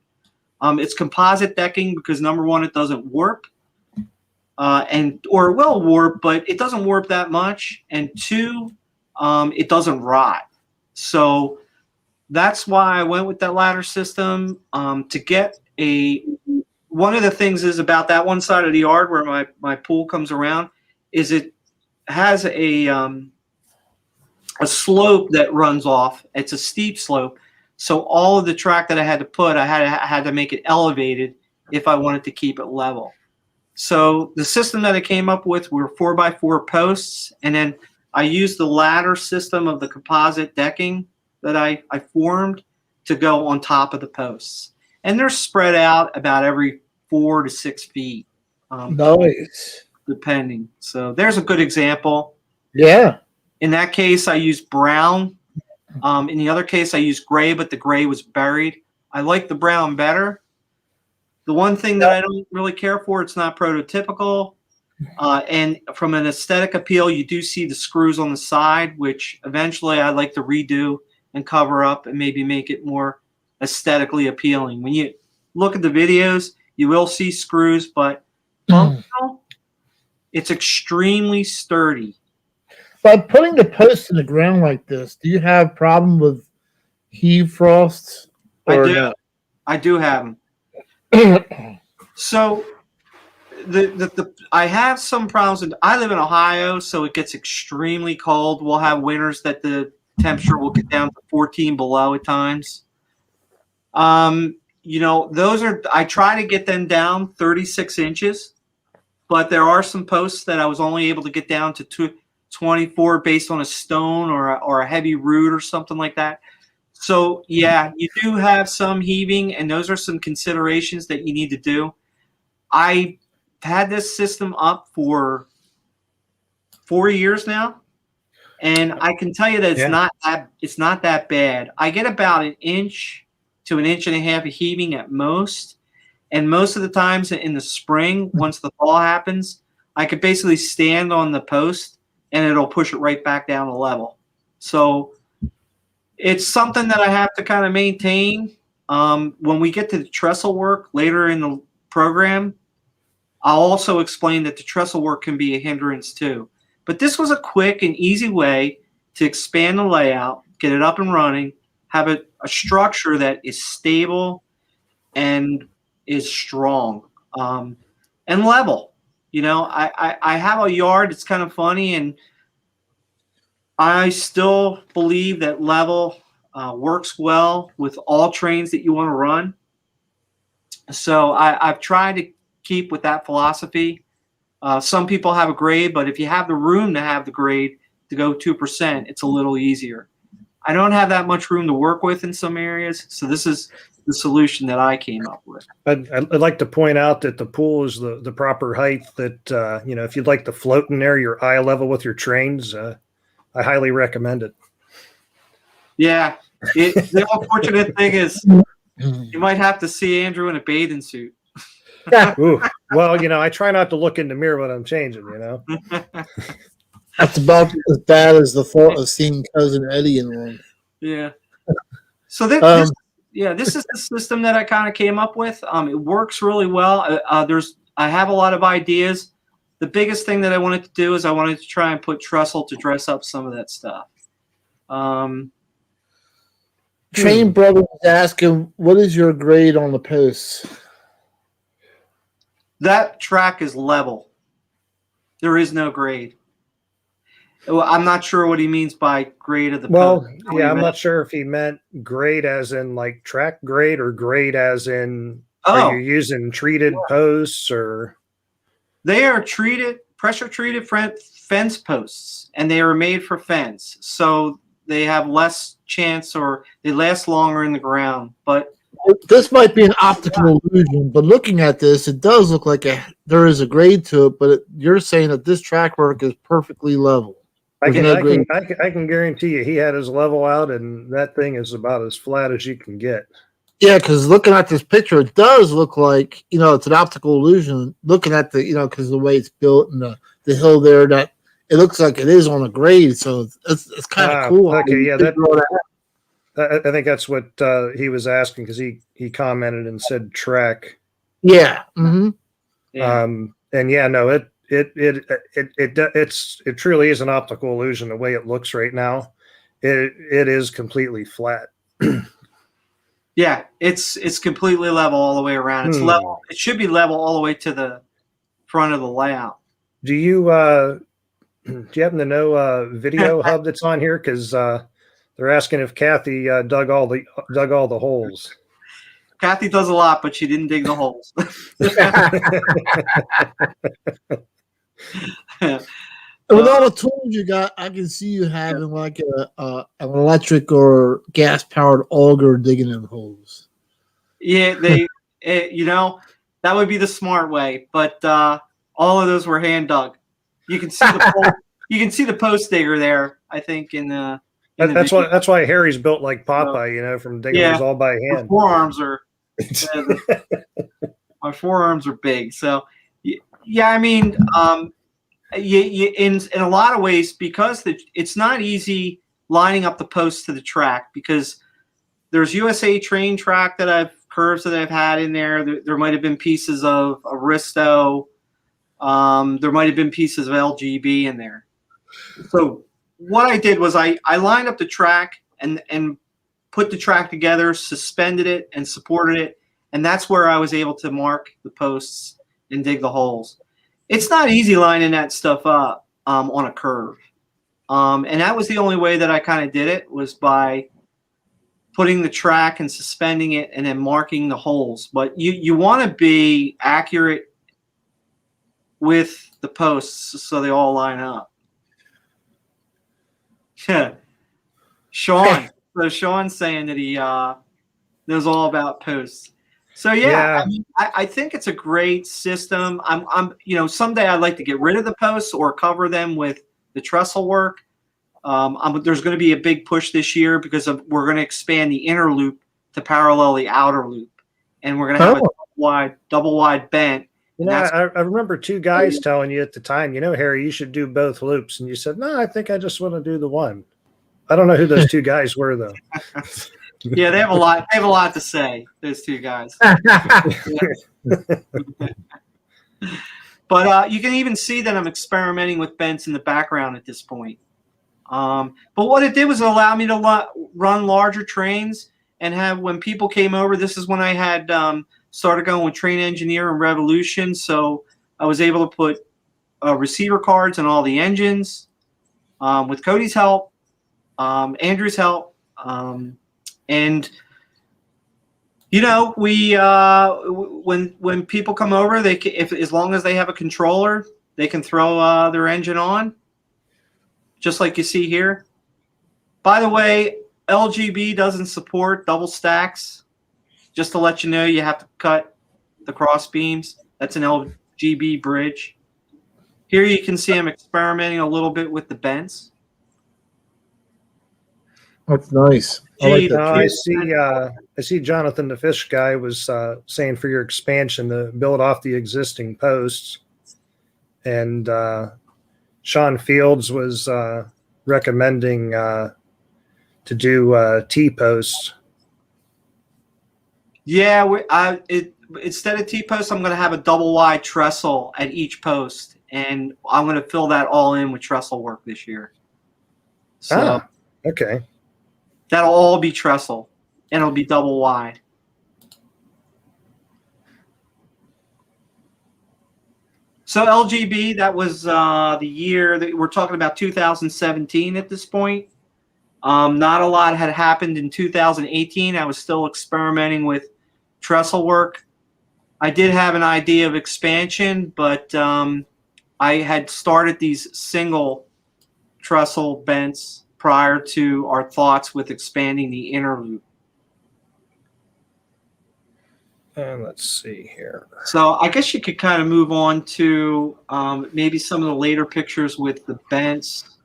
It's composite decking because, number one, it doesn't warp, or it will warp, but it doesn't warp that much. And two, it doesn't rot. So that's why I went with that ladder system. To get one of the things is about that one side of the yard where my pool comes around is it has a slope that runs off. It's a steep slope. So all of the track that I had to put, I had to make it elevated if I wanted to keep it level. So the system that I came up with were 4x4 posts, and then I used the ladder system of the composite decking that I formed to go on top of the posts. And they're spread out about every 4 to 6 feet. Nice. Depending. So there's a good example. Yeah. In that case, I used brown. In the other case, I used gray, but the gray was buried. I like the brown better. The one thing that I don't really care for, it's not prototypical. And from an aesthetic appeal, you do see the screws on the side, which eventually I'd like to redo and cover up and maybe make it more aesthetically appealing. When you look at the videos, you will see screws, but functional, it's extremely sturdy. By putting the post in the ground like this, do you have problem with heave frosts? I do. No? I do have them. So I have some problems. I live in Ohio, so it gets extremely cold. We'll have winters that the temperature will get down to 14 below at times. Those are, I try to get them down 36 inches, but there are some posts that I was only able to get down to 24 based on a stone or a heavy root or something like that. So yeah, you do have some heaving, and those are some considerations that you need to do. I had this system up for 4 years now, and I can tell you that it's not that bad. I get about 1 inch to 1.5 inches of heaving at most, and most of the times in the spring, once the thaw happens, I could basically stand on the post and it'll push it right back down to level. So it's something that I have to kind of maintain. When we get to the trestle work later in the program, I'll also explain that the trestle work can be a hindrance too. But this was a quick and easy way to expand the layout, get it up and running, have a structure that is stable and is strong and level. You know, I have a yard that's kind of funny, and I still believe that level works well with all trains that you want to run. So I've tried to keep with that philosophy. Some people have a grade, but if you have the room to have the grade to go 2%, it's a little easier. I don't have that much room to work with in some areas, so this is the solution that I came up with. I'd like to point out that the pool is the proper height that, you know, if you'd like to float in there, your eye level with your trains, I highly recommend it. Yeah. The unfortunate thing is you might have to see Andrew in a bathing suit. Ooh, well, you know, I try not to look in the mirror when I'm changing, you know. That's about as bad as the thought of seeing Cousin Eddie in one. Yeah. So this is the system that I kind of came up with. It works really well. I have a lot of ideas. The biggest thing that I wanted to do is I wanted to try and put trestle to dress up some of that stuff. Train Brother was asking, what is your grade on the posts? That track is level. There is no grade. Well, I'm not sure what he means by grade of the well, post. Yeah, I'm not sure if he meant grade as in like track grade or grade as in are you using treated posts or? They are treated, pressure treated fence posts, and they are made for fence. So they have less chance or they last longer in the ground. But this might be an optical illusion, but looking at this, it does look like there is a grade to it, but you're saying that this track work is perfectly level. I can guarantee you he had his level out, and that thing is about as flat as you can get. Yeah, because looking at this picture, it does look like, you know, it's an optical illusion. Looking at the, you know, because the way it's built and the hill there, that it looks like it is on a grade. So it's kind of cool. Okay, yeah, I think that's what he was asking because he commented and said track. Yeah. Mm-hmm. Yeah. And yeah, no, it truly is an optical illusion the way it looks right now. It is completely flat. Yeah, it's completely level all the way around. It's level. It should be level all the way to the front of the layout. Do you happen to know Video Hub that's on here? Because they're asking if Kathy dug all the holes. Kathy does a lot, but she didn't dig the holes. With all the tools you got, I can see you having like an electric or gas powered auger digging in holes. Yeah, you know, that would be the smart way. But all of those were hand dug. You can see the post digger there. I think that's why Harry's built like Popeye, you know, from digging those all by hand. My forearms are big. So yeah, I mean. In a lot of ways, because it's not easy lining up the posts to the track, because there's USA train track curves that I've had in there. There might have been pieces of Aristo. There might have been pieces of LGB in there. So what I did was I lined up the track and put the track together, suspended it and supported it. And that's where I was able to mark the posts and dig the holes. It's not easy lining that stuff up on a curve. And that was the only way that I kind of did it, was by putting the track and suspending it and then marking the holes. But you want to be accurate with the posts so they all line up. Sean. So Sean's saying that he knows all about posts. So Yeah. I mean, I think it's a great system. I'm someday I'd like to get rid of the posts or cover them with the trestle work. There's going to be a big push this year because we're going to expand the inner loop to parallel the outer loop, and we're going to have a double wide bent. I remember two guys telling you at the time, Harry, you should do both loops, and you said, no, I think I just want to do the one. I don't know who those two guys were, though. Yeah, they have a lot. They have a lot to say. Those two guys. But you can even see that I'm experimenting with bends in the background at this point. But what it did was allow me to run larger trains and have, when people came over, this is when I had started going with Train Engineer and Revolution. So I was able to put receiver cards in all the engines with Cody's help, Andrew's help. And we when people come over, they can, as long as they have a controller, they can throw their engine on, just like you see here. By the way, LGB doesn't support double stacks. Just to let you know, you have to cut the cross beams. That's an LGB bridge. Here you can see I'm experimenting a little bit with the bends. That's nice. I see Jonathan the Fish guy was saying for your expansion to build off the existing posts. And Sean Fields was recommending to do T-posts. Yeah, instead of T-posts, I'm going to have a double wide trestle at each post. And I'm going to fill that all in with trestle work this year. So okay. That'll all be trestle, and it'll be double wide. So LGB, that was the year that we're talking about, 2017 at this point. Not a lot had happened in 2018. I was still experimenting with trestle work. I did have an idea of expansion, but I had started these single trestle bents prior to our thoughts with expanding the inner loop. And let's see here. So I guess you could kind of move on to maybe some of the later pictures with the bents.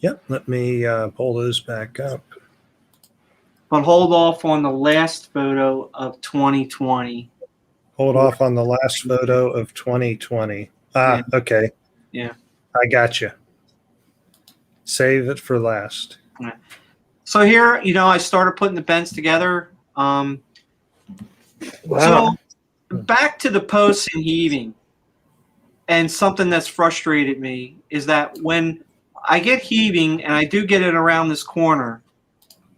Yep, let me pull those back up. But hold off on the last photo of 2020. Hold off on the last photo of 2020. Yeah. Okay. Yeah. I got you. Save it for last. Right. So here, I started putting the bends together. Wow. So back to the posts and heaving. And something that's frustrated me is that when I get heaving, and I do get it around this corner,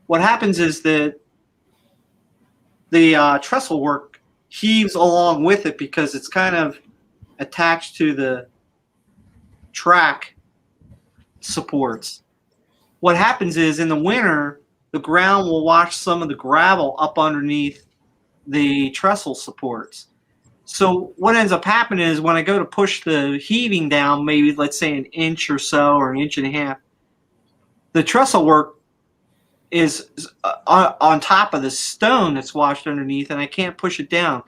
what happens is that the trestle work heaves along with it because it's kind of attached to the track supports. What happens is in the winter, the ground will wash some of the gravel up underneath the trestle supports. So what ends up happening is when I go to push the heaving down, maybe let's say an inch or so, or an inch and a half, the trestle work is on top of the stone that's washed underneath, and I can't push it down.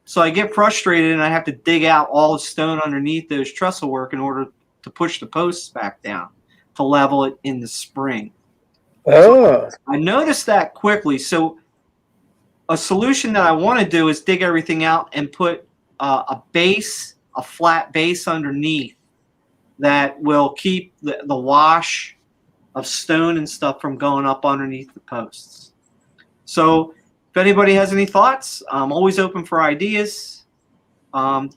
So I get frustrated, and I have to dig out all the stone underneath those trestle work in order to push the posts back down to level it in the spring. Oh. I noticed that quickly. So a solution that I want to do is dig everything out and put a flat base underneath that will keep the wash of stone and stuff from going up underneath the posts. So if anybody has any thoughts, I'm always open for ideas. No,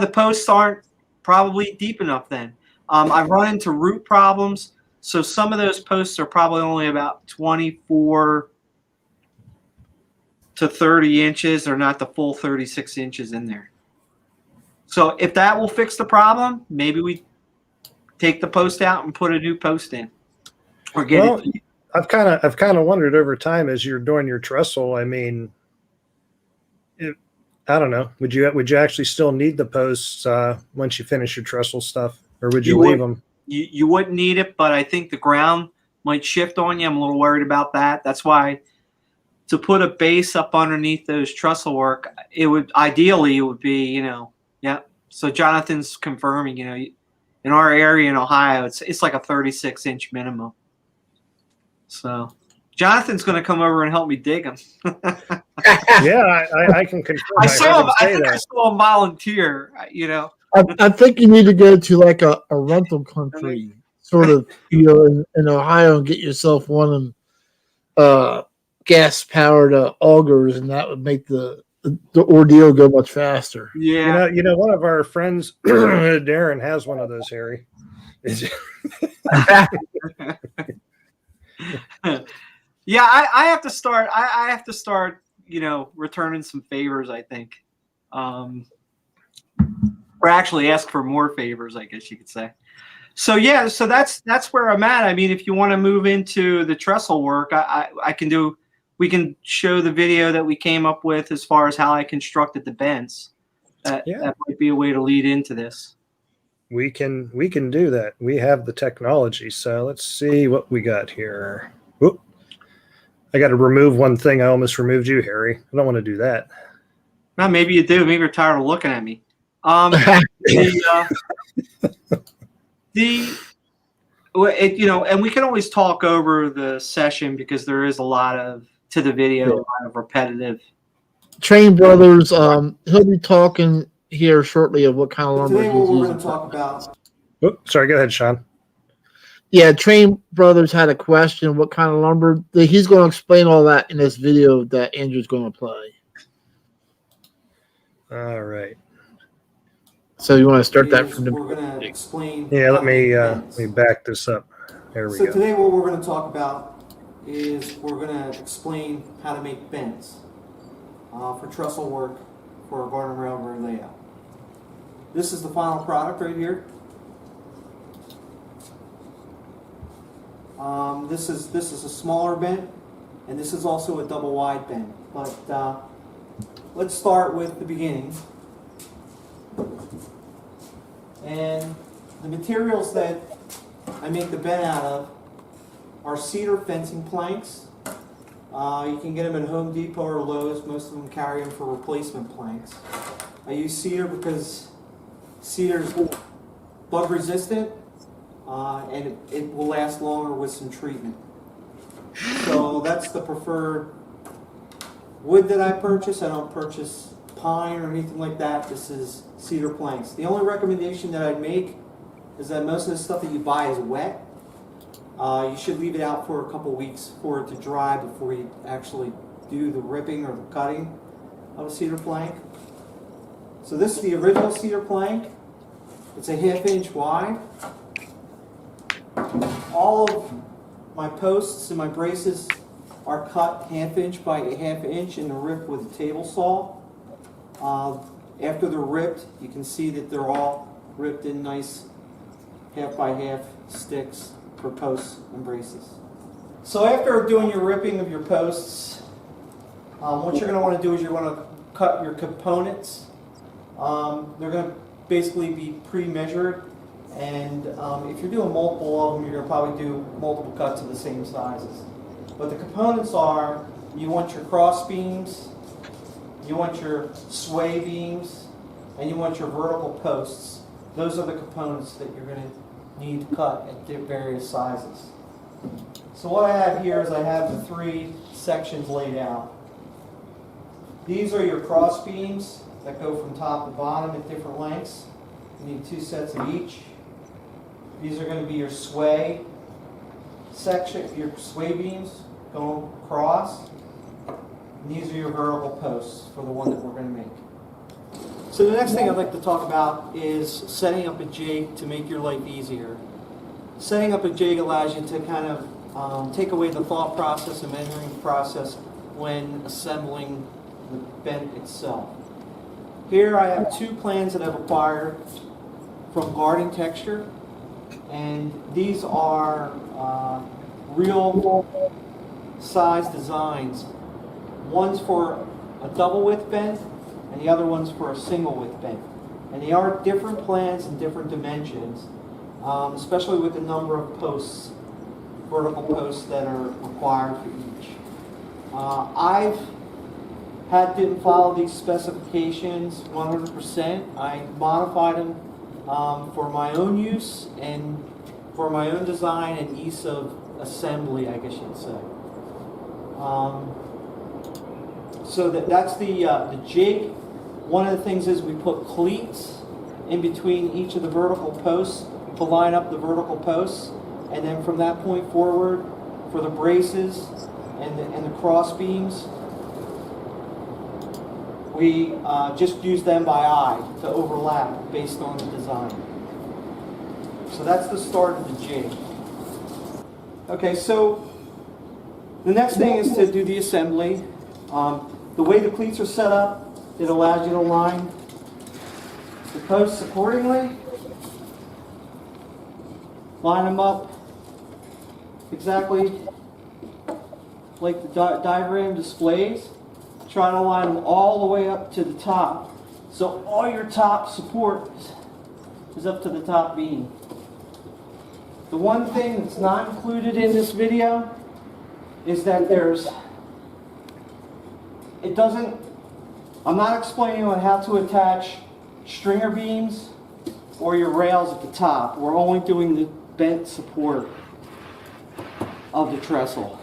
the posts aren't probably deep enough then. I've run into root problems. So some of those posts are probably only about 24 to 30 inches. They're not the full 36 inches in there. So if that will fix the problem, maybe we take the post out and put a new post in. Or get it. I've kind of wondered over time as you're doing your trestle. I mean, I don't know. Would you actually still need the posts once you finish your trestle stuff, or would you leave them? You wouldn't need it, but I think the ground might shift on you. I'm a little worried about that. That's why to put a base up underneath those trestle work, it would be, yeah. So Jonathan's confirming, in our area in Ohio, it's like a 36-inch minimum. So Jonathan's going to come over and help me dig them. Yeah, I can confirm. I saw him. I think I saw him volunteer. I think you need to go to like a rental country sort of in Ohio and get yourself one of gas powered augers, and that would make the ordeal go much faster. Yeah. One of our friends, Darren, has one of those, Harry. Yeah, I have to start. I have to start, returning some favors, I think. Or actually ask for more favors, I guess you could say. So yeah, so that's where I'm at. I mean, if you want to move into the trestle work, we can show the video that we came up with as far as how I constructed the bends. That might be a way to lead into this. We can do that. We have the technology. So let's see what we got here. Whoop. I got to remove one thing. I almost removed you, Harry. I don't want to do that. Well, maybe you do. Maybe you're tired of looking at me. And we can always talk over the session because there is a lot to the video, a lot of repetitive. Train Brothers, he'll be talking here shortly of what kind of lumber Today, what we're going to talk about. Oh, sorry, go ahead, Sean. Yeah, Train Brothers had a question. What kind of lumber? He's going to explain all that in this video that Andrew's going to play. All right. So you want to start that from the We're going to explain. Yeah, let me back this up. There we go. So today what we're going to talk about is we're going to explain how to make bends for trestle work for a garden railroad layout. This is the final product right here. This is a smaller bend, and this is also a double wide bend. But let's start with the beginning. And the materials that I make the bend out of are cedar fencing planks. You can get them at Home Depot or Lowe's. Most of them carry them for replacement planks. I use cedar because cedar is bug resistant and it will last longer with some treatment. So that's the preferred wood that I purchase. I don't purchase pine or anything like that. This is cedar planks. The only recommendation that I'd make is that most of the stuff that you buy is wet. You should leave it out for a couple weeks for it to dry before you actually do the ripping or the cutting of a cedar plank. So this is the original cedar plank. It's a 1/2 inch wide. All of my posts and my braces are cut 1/2 inch by 1/2 inch and ripped with a table saw. After they're ripped, you can see that they're all ripped in nice 1/2 by 1/2 sticks for posts and braces. So after doing your ripping of your posts, what you're going to want to do is you're going to cut your components. They're going to basically be pre-measured, and if you're doing multiple of them, you're going to probably do multiple cuts of the same sizes. But the components are, you want your cross beams, you want your sway beams, and you want your vertical posts. Those are the components that you're going to need to cut at various sizes. So what I have here is I have the 3 sections laid out. These are your cross beams that go from top to bottom at different lengths. You need 2 sets of each. These are going to be your sway section, your sway beams going across. And these are your vertical posts for the one that we're going to make. So the next thing I'd like to talk about is setting up a jig to make your life easier. Setting up a jig allows you to kind of take away the thought process and measuring process when assembling the bent itself. Here I have 2 plans that I've acquired from Garden Texture, and these are real size designs. One's for a double width bend and the other one's for a single width bend. And they are different plans and different dimensions, especially with the number of posts vertical posts that are required for each. I've didn't follow these specifications 100%. I modified them for my own use and for my own design and ease of assembly, I guess you'd say. So that's the jig. One of the things is we put cleats in between each of the vertical posts to line up the vertical posts, and then from that point forward, for the braces and the cross beams, we just use them by eye to overlap based on the design. So that's the start of the jig. Okay, so the next thing is to do the assembly. The way the cleats are set up, it allows you to line the posts accordingly. Line them up exactly like the diagram displays. Try to line them all the way up to the top. So all your top support is up to the top beam. The one thing that's not included in this video is that I'm not explaining on how to attach stringer beams or your rails at the top. We're only doing the bent support of the trestle.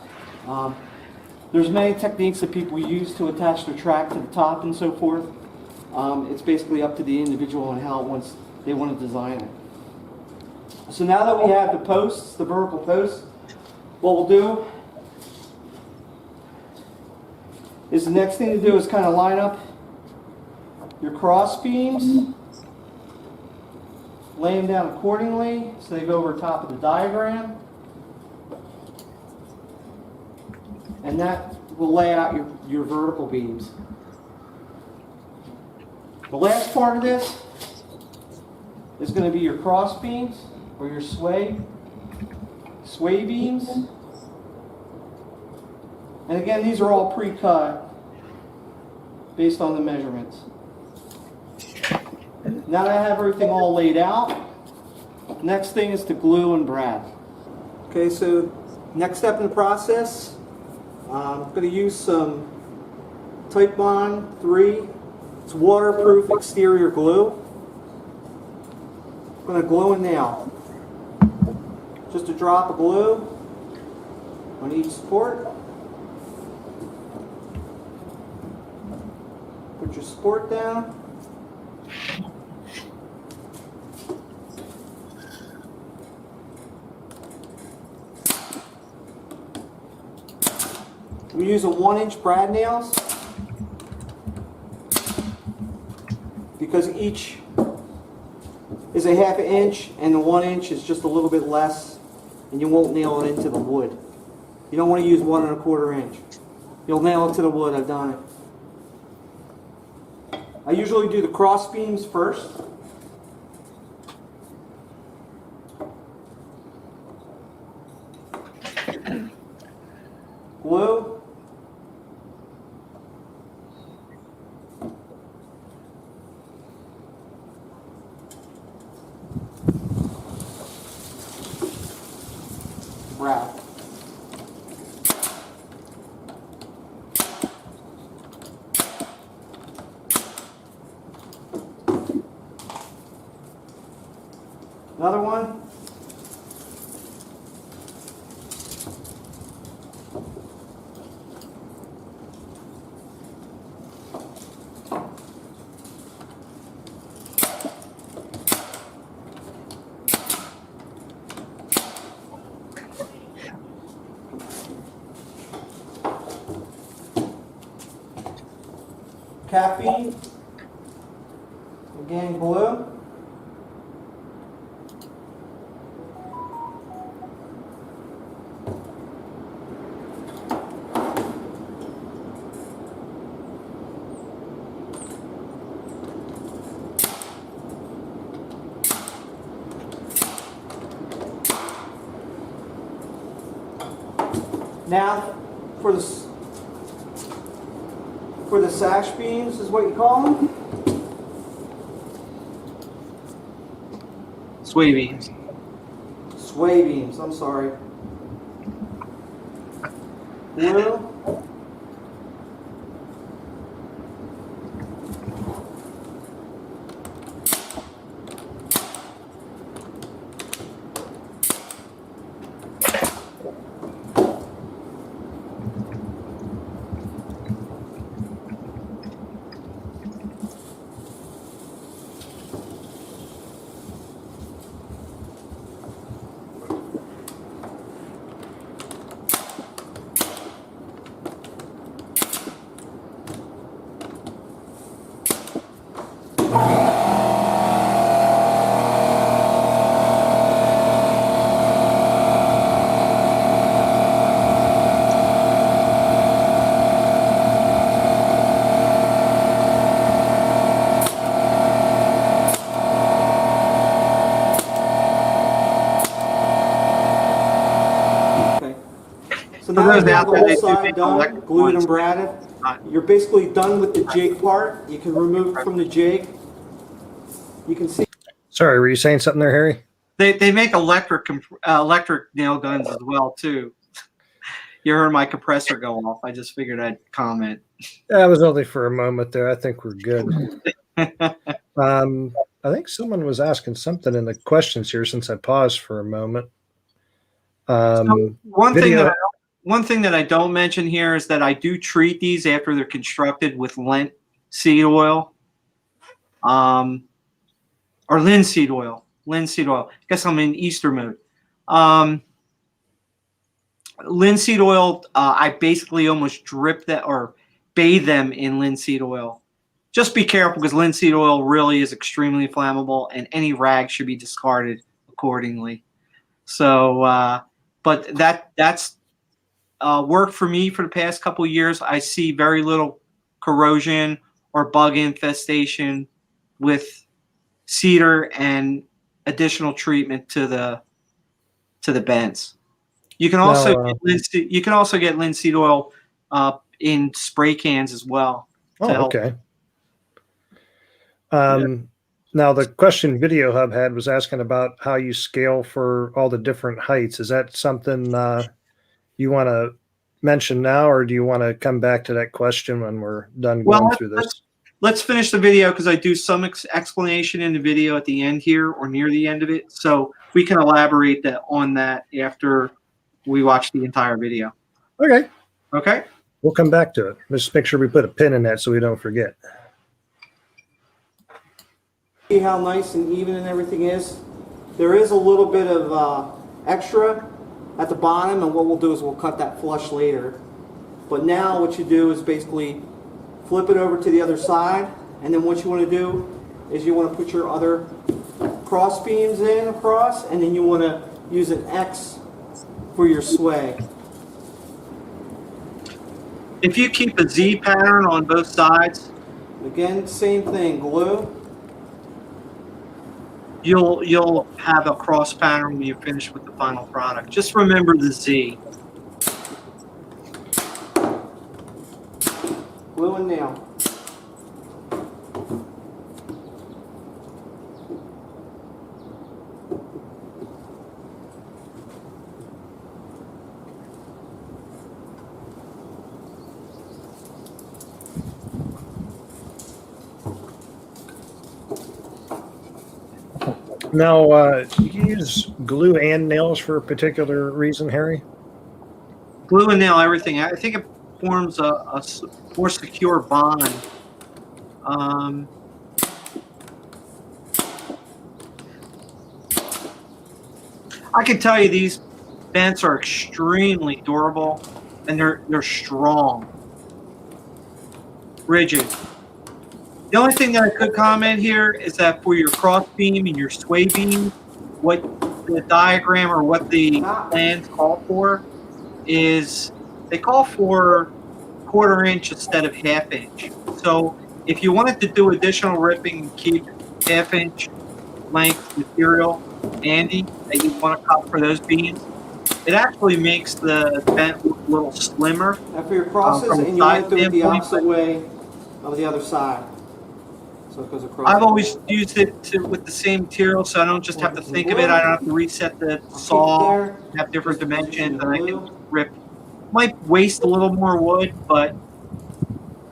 There's many techniques that people use to attach their track to the top and so forth. It's basically up to the individual and how they want to design it. So now that we have the posts, the vertical posts, what we'll do is the next thing to do is kind of line up your cross beams, lay them down accordingly so they go over top of the diagram, and that will lay out your vertical beams. The last part of this is going to be your cross beams or your sway beams. And again, these are all pre-cut based on the measurements. Now that I have everything all laid out, next thing is to glue and brad. Okay, so next step in the process, I'm going to use some Dakman 3. It's waterproof exterior glue. I'm going to glue it now. Just a drop of glue on each support. Put your support down. We're using 1-inch brad nails because each is a 1/2 inch and the 1 inch is just a little bit less, and you won't nail it into the wood. You don't want to use 1 1/4 inch. You'll nail it to the wood. I've done it. I usually do the cross beams first. Glue. Brad. Another one. Caffeine, again glue. Now for the sash beams is what you call them? Sway beams. Sway beams, I'm sorry. glue. Okay. So now those that you have out the there, whole they do side make done, electric glued ones. and bradded, you're basically done with the jig part. You can remove it from the jig. You can see. Sorry, were you saying something there, Harry? They make electric nail guns as well too. You heard my compressor go off. I just figured I'd comment. That was only for a moment there. I think we're good. I think someone was asking something in the questions here since I paused for a moment. So one video- thing that I don't mention here is that I do treat these after they're constructed with linseed oil, or linseed oil. Linseed oil. I guess I'm in Easter mode. Linseed oil, I basically almost drip that or bathe them in linseed oil. Just be careful because linseed oil really is extremely flammable, and any rag should be discarded accordingly. So, but that's worked for me for the past couple of years. I see very little corrosion or bug infestation with cedar and additional treatment to the bends. You can also get linseed oil in spray cans as well. Oh, okay. Now the question Video Hub had was asking about how you scale for all the different heights. Is that something you want to mention now, or do you want to come back to that question when we're done going through this? Let's finish the video because I do some explanation in the video at the end here or near the end of it. So we can elaborate on that after we watch the entire video. Okay. Okay. We'll come back to it. Just make sure we put a pin in that so we don't forget. See how nice and even and everything is? There is a little bit of extra at the bottom, and what we'll do is we'll cut that flush later. But now what you do is basically flip it over to the other side, and then what you want to do is you want to put your other cross beams in across, and then you want to use an X for your sway. If you keep a Z pattern on both sides, again, same thing, glue. You'll have a cross pattern when you finish with the final product. Just remember the Z. Glue and nail. Now, you use glue and nails for a particular reason, Harry? Glue and nail everything. I think it forms a more secure bond. I can tell you these vents are extremely durable, and they're strong, rigid. The only thing that I could comment here is that for your cross beam and your sway beam, what the diagram or what the plans call for is they call for 1/4 inch instead of 1/2 inch. So if you wanted to do additional ripping and keep 1/2 inch length material handy that you want to cut for those beams, it actually makes the vent look a little slimmer. Now for your crosses, and you want to do it the opposite way of the other side. So it goes across. I've always used it with the same material, so I don't just have to think of it. I don't have to reset the saw, have different dimensions, and I can rip might waste a little more wood, but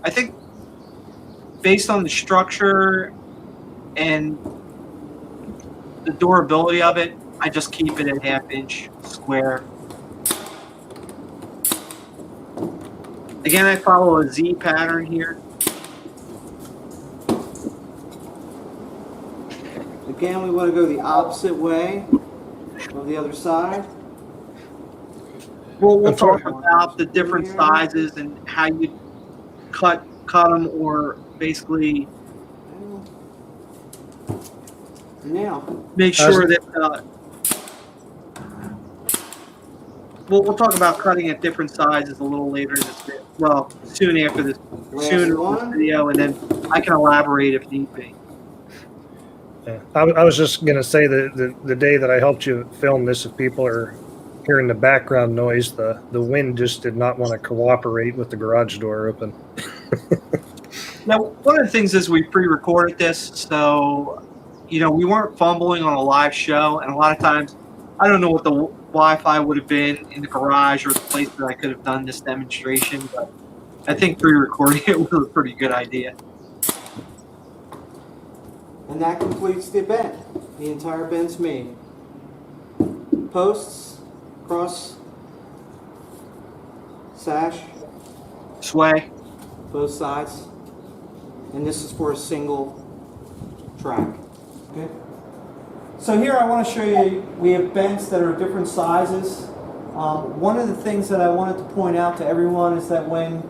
I think based on the structure and the durability of it, I just keep it at 1/2 inch square. Again, I follow a Z pattern here. Again, we want to go the opposite way of the other side. We'll talk about the different sizes and how you cut them, or basically Now, make sure that we'll talk about cutting at different sizes a little later in this video. Well, soon after this, soon in this video, and then I can elaborate if need be. Yeah. I was just going to say that the day that I helped you film this, if people are hearing the background noise, the wind just did not want to cooperate with the garage door open. Now, one of the things is we pre-recorded this, so we weren't fumbling on a live show, and a lot of times I don't know what the Wi-Fi would have been in the garage or the place that I could have done this demonstration, but I think pre-recording it was a pretty good idea. and that completes the bend. The entire bend's made. Posts, cross, sash, Sway. both sides, and this is for a single track. Okay. So here I want to show you, we have bends that are different sizes. One of the things that I wanted to point out to everyone is that when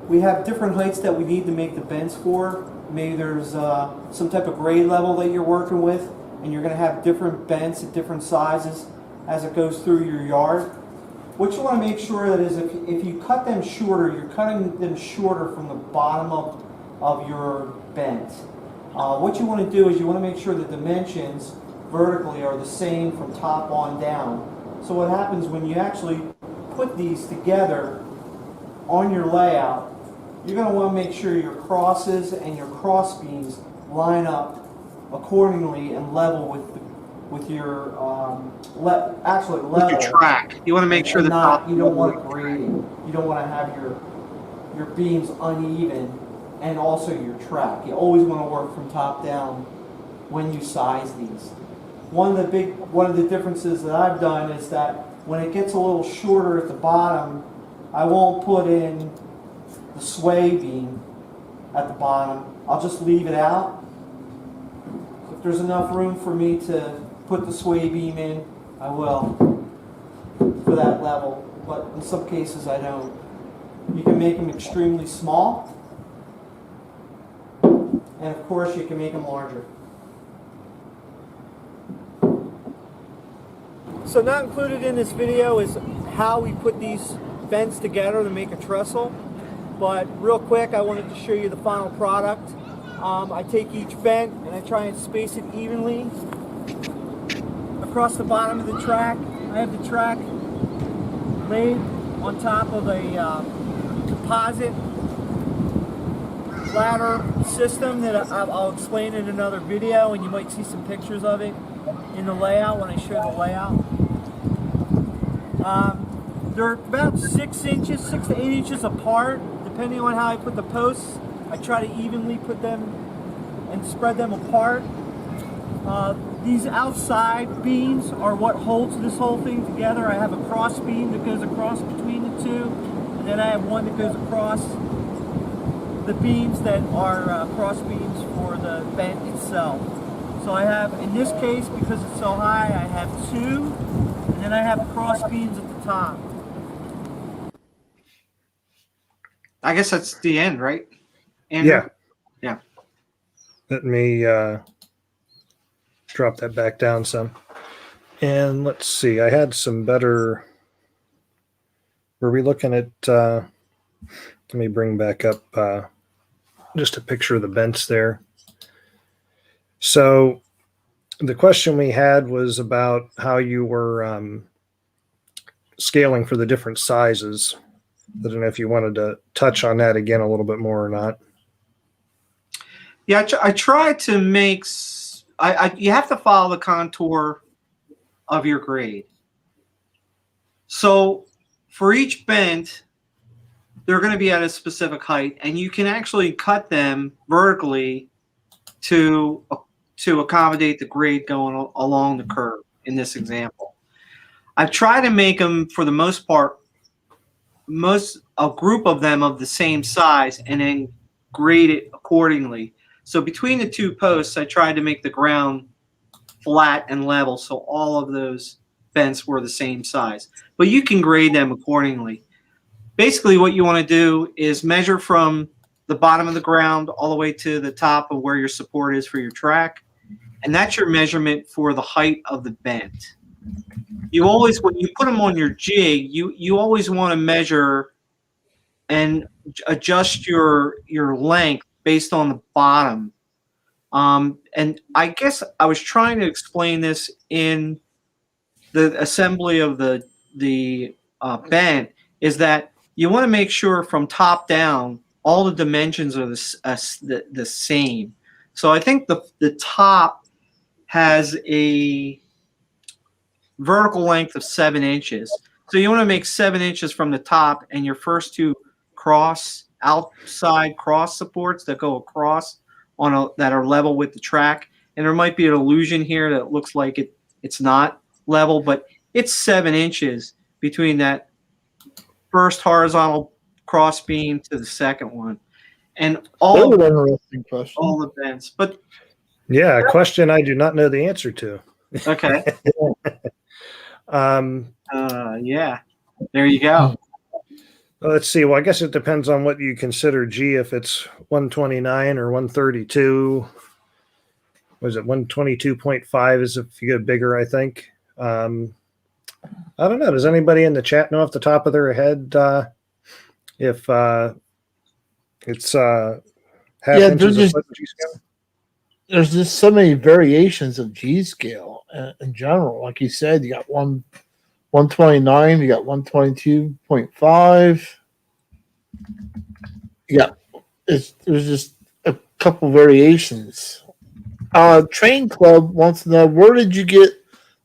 we have different heights that we need to make the bends for, maybe there's some type of grade level that you're working with, and you're going to have different bends at different sizes as it goes through your yard. What you want to make sure that is if you cut them shorter, you're cutting them shorter from the bottom of your bend. What you want to do is you want to make sure the dimensions vertically are the same from top on down. So what happens when you actually put these together on your layout, you're going to want to make sure your crosses and your cross beams line up accordingly and level with your actually level. With your track. You want to make sure that you don't want it grading. You don't want to have your beams uneven, and also your track. You always want to work from top down when you size these. One of the differences that I've done is that when it gets a little shorter at the bottom, I won't put in the sway beam at the bottom. I'll just leave it out. If there's enough room for me to put the sway beam in, I will for that level, but in some cases I don't. You can make them extremely small, and of course you can make them larger. So not included in this video is how we put these bends together to make a trestle, but real quick I wanted to show you the final product. I take each bend and I try and space it evenly across the bottom of the track. I have the track laid on top of a composite ladder system that I'll explain in another video, and you might see some pictures of it in the layout when I show the layout. They're about 6 to 8 inches apart, depending on how I put the posts. I try to evenly put them and spread them apart. These outside beams are what holds this whole thing together. I have a cross beam that goes across between the two, and then I have one that goes across the beams that are cross beams for the bend itself. So I have, in this case, because it's so high, I have 2, and then I have cross beams at the top. I guess that's the end, right? Andrew? Yeah. Yeah. Let me drop that back down some. And let's see, I had some better, were we looking at, let me bring back up just a picture of the bents there. So the question we had was about how you were scaling for the different sizes. I don't know if you wanted to touch on that again a little bit more or not. Yeah, I try to make, you have to follow the contour of your grade. So for each bent, they're going to be at a specific height, and you can actually cut them vertically to accommodate the grade going along the curve in this example. I've tried to make them, for the most part, a group of them of the same size and then grade it accordingly. So between the two posts, I tried to make the ground flat and level so all of those bents were the same size. But you can grade them accordingly. Basically, what you want to do is measure from the bottom of the ground all the way to the top of where your support is for your track. And that's your measurement for the height of the bent. You always, when you put them on your jig, you always want to measure and adjust your length based on the bottom. And I guess I was trying to explain this in the assembly of the bent, is that you want to make sure from top down all the dimensions are the same. So I think the top has a vertical length of 7 inches. So you want to make 7 inches from the top, and your first two outside cross supports that go across that are level with the track. And there might be an illusion here that looks like it's not level, but it's 7 inches between that first horizontal cross beam to the second one. And all an interesting question. all the bends. But yeah, a question I do not know the answer to. okay. Yeah, there you go. Let's see. Well, I guess it depends on what you consider G. If it's 129 or 132, was it 122.5? Is if you go bigger, I think. I don't know. Does anybody in the chat know off the top of their head if it's half inches of G scale? There's just so many variations of G scale in general. Like you said, you got 129, you got 122.5. Yeah, there's just a couple variations. Train Club wants to know, where did you get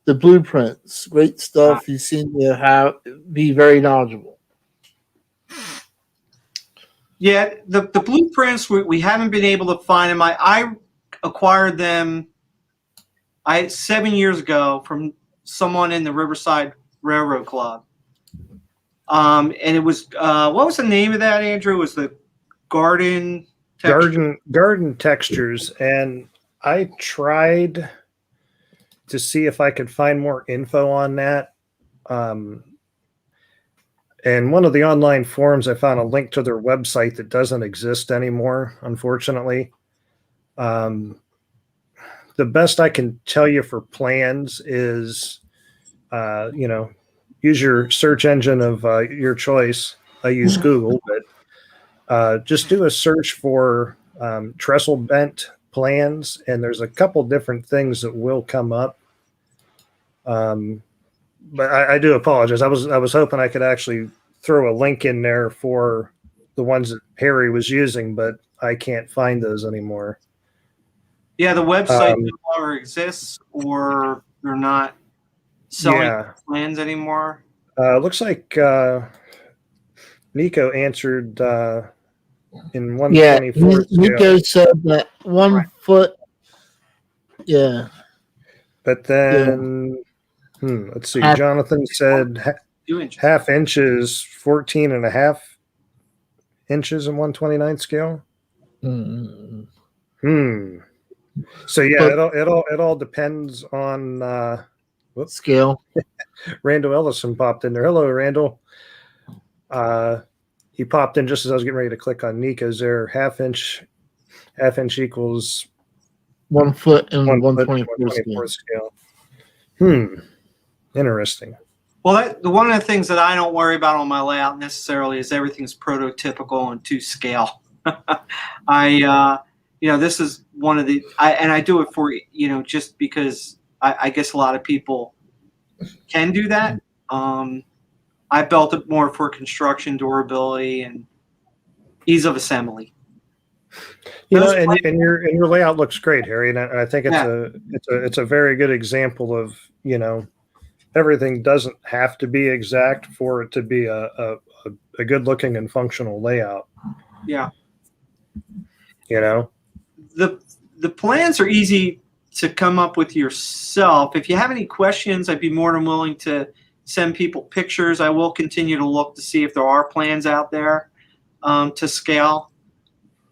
the blueprints? Great stuff. You seem to be very knowledgeable. Yeah, the blueprints, we haven't been able to find them. I acquired them 7 years ago from someone in the Riverside Railroad Club. And it was what was the name of that, Andrew? It was the garden textures. And I tried to see if I could find more info on that. And one of the online forums, I found a link to their website that doesn't exist anymore, unfortunately. The best I can tell you for plans is, use your search engine of your choice. I use Google, but just do a search for trestle bent plans, and there's a couple different things that will come up. But I do apologize. I was hoping I could actually throw a link in there for the ones that Harry was using, but I can't find those anymore. Yeah, the website no longer exists, or they're not selling plans anymore. Looks like Nico answered in 124. Yeah, Nico said that 1 foot. Yeah. But then, let's see. Jonathan said half inches, 14 and a half inches in 129 scale. So yeah, it all depends on scale. Randall Ellison popped in there. Hello, Randall. He popped in just as I was getting ready to click on Nico's there. Half inch equals 1 foot and 124 scale. Interesting. Well, one of the things that I don't worry about on my layout necessarily is everything's prototypical and to scale. This is one of the, and I do it for, just because I guess a lot of people can do that. I built it more for construction durability and ease of assembly. And your layout looks great, Harry, and I think it's a very good example of everything doesn't have to be exact for it to be a good looking and functional layout. Yeah. You know, The plans are easy to come up with yourself. If you have any questions, I'd be more than willing to send people pictures. I will continue to look to see if there are plans out there to scale.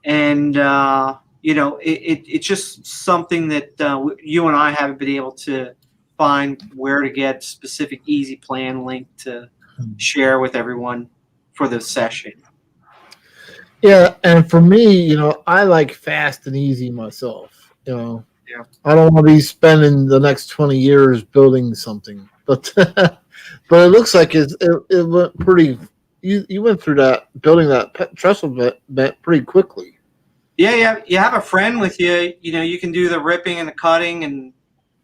And, you know, it's just something that you and I haven't been able to find where to get specific easy plan link to share with everyone for the session. Yeah, and for me, you know, I like fast and easy myself. You know, Yeah. I don't want to be spending the next 20 years building something, but but it looks like it went pretty. You went through that building that trestle bed pretty quickly. Yeah, you have a friend with you. You know, you can do the ripping and the cutting and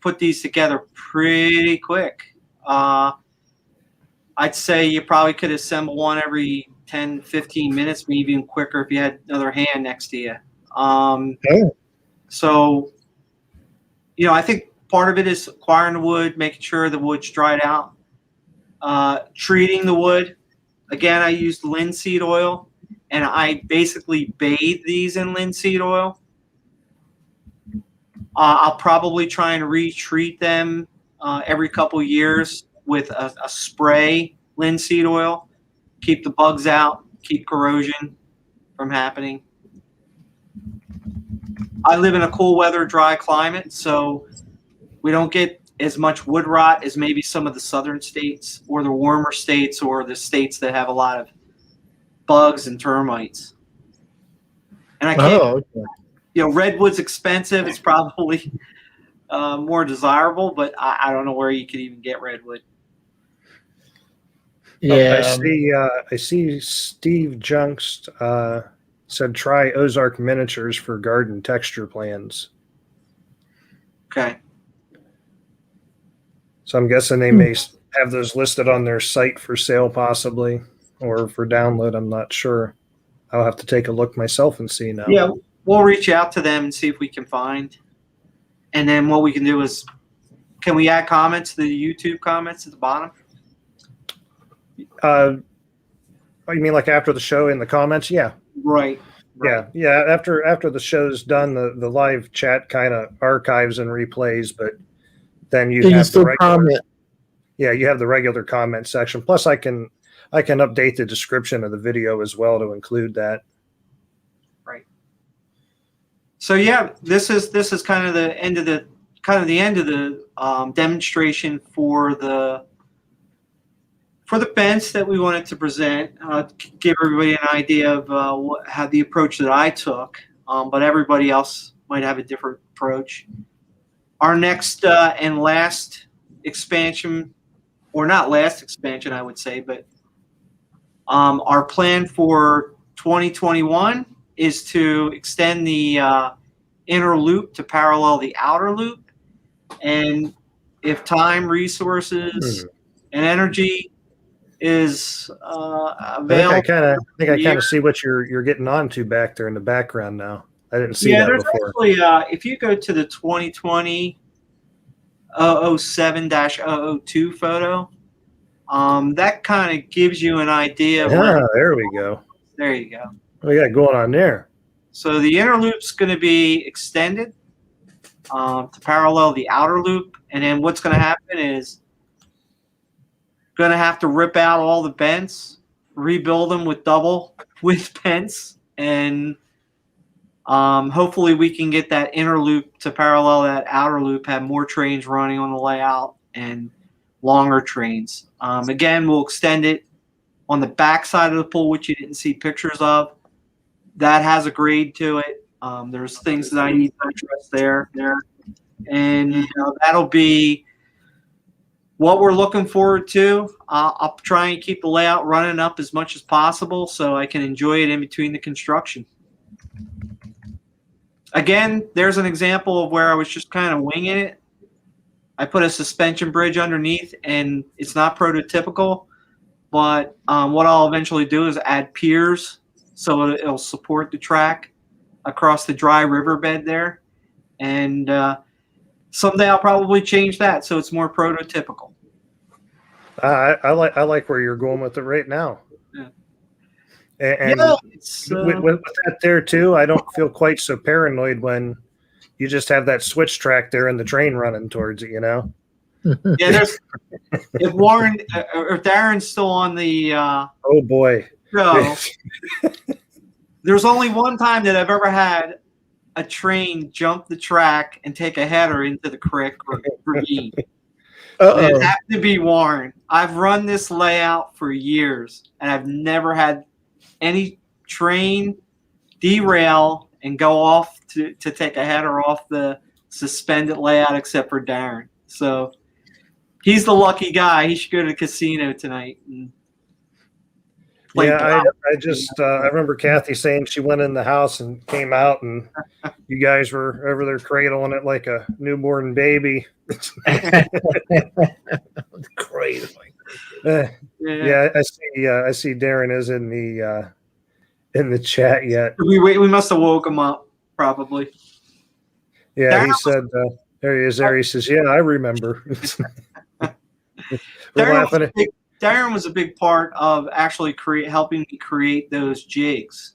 put these together pretty quick. I'd say you probably could assemble one every 10, 15 minutes, maybe even quicker if you had another hand next to you. So, you know, I think part of it is acquiring the wood, making sure the wood's dried out, treating the wood. Again, I used linseed oil, and I basically bathe these in linseed oil. I'll probably try and retreat them every couple years with a spray linseed oil. Keep the bugs out, keep corrosion from happening. I live in a cool weather, dry climate, so we don't get as much wood rot as maybe some of the southern states or the warmer states or the states that have a lot of bugs and termites. And I can't, you know, redwood's expensive. It's probably more desirable, but I don't know where you could even get redwood. Yeah, I see Steve Junks said try Ozark Miniatures for garden texture plans. Okay. So I'm guessing they may have those listed on their site for sale possibly, or for download. I'm not sure. I'll have to take a look myself and see now. Yeah, we'll reach out to them and see if we can find. And then what we can do is, can we add comments to the YouTube comments at the bottom? You mean like after the show in the comments? Yeah. Right. Yeah. After the show's done, the live chat kind of archives and replays, but then you have the regular comment. Yeah, you have the regular comment section. Plus, I can update the description of the video as well to include that. Right. So yeah, this is kind of the end of the demonstration for the fence that we wanted to present. Give everybody an idea of how the approach that I took, but everybody else might have a different approach. Our next and last expansion, or not last expansion, I would say, but our plan for 2021 is to extend the inner loop to parallel the outer loop. And if time, resources, and energy is available. I think I kind of see what you're getting onto back there in the background now. I didn't see that before. Actually, if you go to the 2020 007-002 photo, that kind of gives you an idea. There we go. There you go. What we got going on there? So the inner loop's going to be extended to parallel the outer loop, and then what's going to happen is going to have to rip out all the bents, rebuild them with double width bents, and hopefully we can get that inner loop to parallel that outer loop, have more trains running on the layout and longer trains. Again, we'll extend it on the back side of the pool, which you didn't see pictures of. That has a grade to it. There's things that I need to address there. And that'll be what we're looking forward to. I'll try and keep the layout running up as much as possible so I can enjoy it in between the construction. Again, there's an example of where I was just kind of winging it. I put a suspension bridge underneath, and it's not prototypical, but what I'll eventually do is add piers so it'll support the track across the dry riverbed there. And someday I'll probably change that so it's more prototypical. I like where you're going with it right now. Yeah. And Yeah, with that there too, I don't feel quite so paranoid when you just have that switch track there and the train running towards it, you know? yeah. There's if Warren or Darren's still on the Oh boy. show. There's only one time that I've ever had a train jump the track and take a header into the creek or ravine. It happened to be Warren. I've run this layout for years, and I've never had any train derail and go off to take a header off the suspended layout except for Darren. So he's the lucky guy. He should go to the casino tonight. And play Yeah, I remember Kathy saying she went in the house and came out, and you guys were over there cradling it like a newborn baby. Crazy. Yeah, I see Darren is in the chat yet. We must have woke him up probably. Yeah, he said there he is. There he says, "Yeah, I remember." We're laughing at. Darren was a big part of actually helping me create those jigs.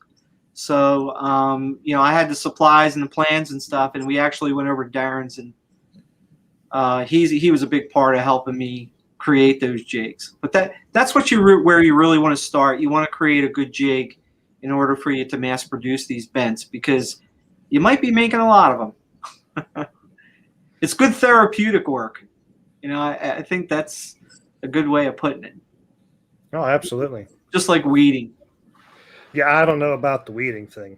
So, I had the supplies and the plans and stuff, and we actually went over to Darren's, and he was a big part of helping me create those jigs. But that's where you really want to start. You want to create a good jig in order for you to mass produce these bents, because you might be making a lot of them. It's good therapeutic work. I think that's a good way of putting it. Oh, absolutely. Just like weeding. Yeah, I don't know about the weeding thing.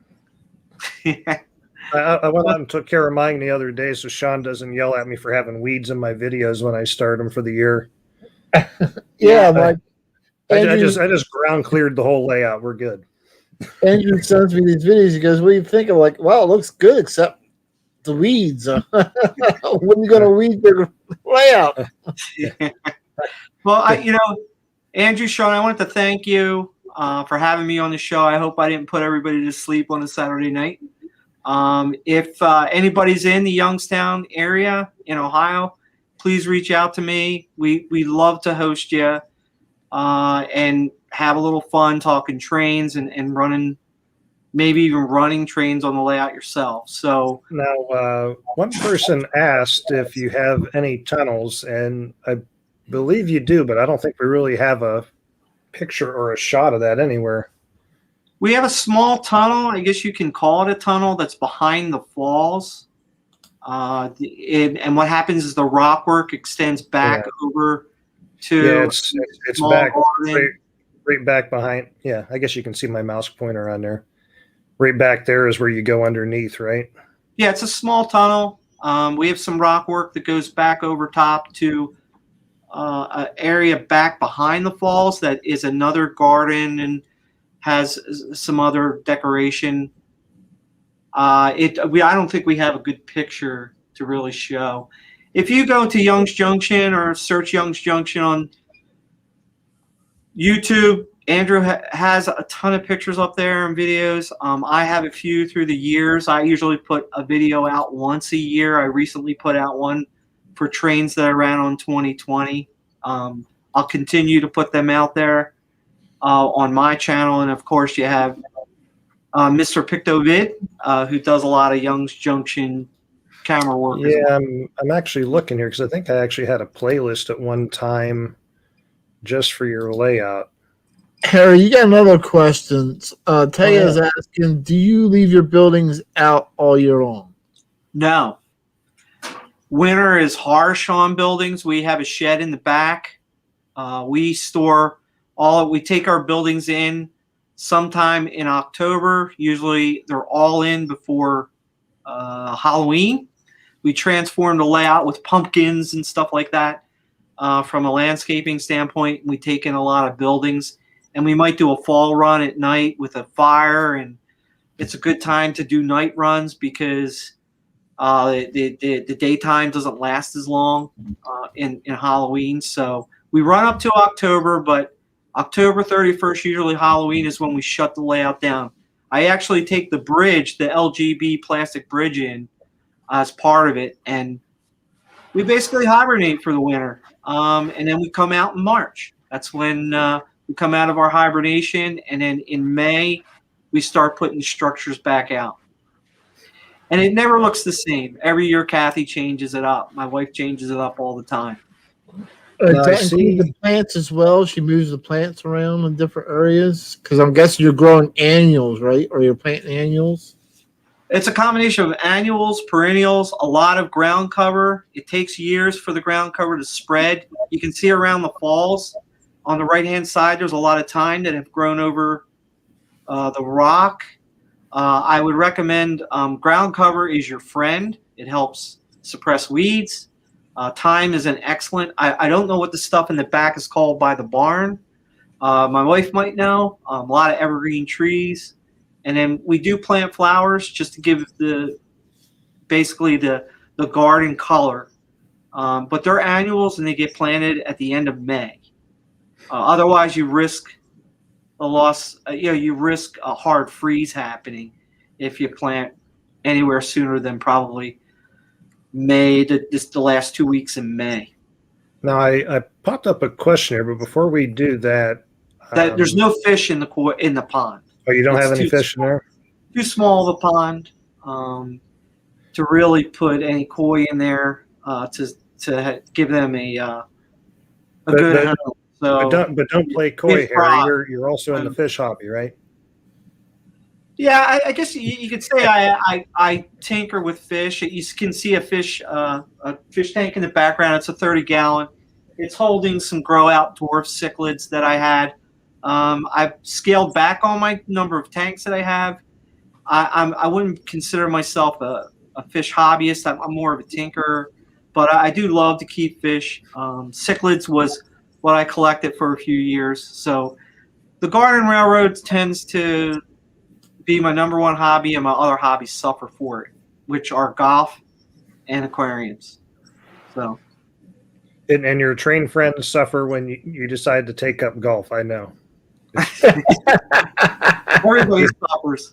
I went out and took care of mine the other day, so Sean doesn't yell at me for having weeds in my videos when I start them for the year. Yeah, Mike. I just ground cleared the whole layout. We're good. Andrew sends me these videos. He goes, "What do you think?" I'm like, "Wow, it looks good, except the weeds. When are you going to weed the layout?" Well, Andrew, Sean, I wanted to thank you for having me on the show. I hope I didn't put everybody to sleep on a Saturday night. If anybody's in the Youngstown area in Ohio, please reach out to me. We love to host you and have a little fun talking trains and running, maybe even running trains on the layout yourself. So now, one person asked if you have any tunnels, and I believe you do, but I don't think we really have a picture or a shot of that anywhere. We have a small tunnel. I guess you can call it a tunnel that's behind the falls. And what happens is the rock work extends back over to. Yeah, it's back right back behind. Yeah, I guess you can see my mouse pointer on there. Right back there is where you go underneath, right? Yeah, it's a small tunnel. We have some rock work that goes back over top to an area back behind the falls that is another garden and has some other decoration. I don't think we have a good picture to really show. If you go to Young's Junction or search Young's Junction on YouTube, Andrew has a ton of pictures up there and videos. I have a few through the years. I usually put a video out once a year. I recently put out one for trains that I ran on 2020. I'll continue to put them out there on my channel. And, of course, you have MrPictovid, who does a lot of Young's Junction camera work. Yeah, I'm actually looking here because I think I actually had a playlist at one time just for your layout. Harry, you got another question. Taya is asking, do you leave your buildings out all year long? No. Winter is harsh on buildings. We have a shed in the back. We take our buildings in sometime in October. Usually they're all in before Halloween. We transform the layout with pumpkins and stuff like that. From a landscaping standpoint, we take in a lot of buildings, and we might do a fall run at night with a fire, and it's a good time to do night runs because the daytime doesn't last as long in Halloween. So we run up to October, but October 31st, usually Halloween, is when we shut the layout down. I actually take the bridge, the LGB plastic bridge in as part of it, and We basically hibernate for the winter, and then we come out in March. That's when we come out of our hibernation, and then in May we start putting the structures back out. And it never looks the same. Every year, Kathy changes it up. My wife changes it up all the time. Does that include the plants as well? She moves the plants around in different areas? Because I'm guessing you're growing annuals, right? Or you're planting annuals? It's a combination of annuals, perennials, a lot of ground cover. It takes years for the ground cover to spread. You can see around the falls on the right-hand side, there's a lot of thyme that have grown over the rock. I would recommend ground cover is your friend. It helps suppress weeds. Thyme is an excellent. I don't know what the stuff in the back is called by the barn. My wife might know. A lot of evergreen trees. And then we do plant flowers just to give basically the garden color. But they're annuals and they get planted at the end of May. Otherwise, you risk a loss. You risk a hard freeze happening if you plant anywhere sooner than probably May. The last 2 weeks in May. Now I popped up a question here, but before we do that, there's no fish in the pond. Oh, you don't have any fish in there? Too small of a pond to really put any koi in there to give them a good home. So, but don't play koi, Harry. You're also in the fish hobby, right? Yeah, I guess you could say I tinker with fish. You can see a fish tank in the background. It's a 30-gallon. It's holding some grow out dwarf cichlids that I had. I've scaled back on my number of tanks that I have. I wouldn't consider myself a fish hobbyist. I'm more of a tinkerer, but I do love to keep fish. Cichlids was what I collected for a few years. So the garden railroad tends to be my number one hobby, and my other hobbies suffer for it, which are golf and aquariums. So. And your trained friends suffer when you decide to take up golf, I know. Everybody suffers.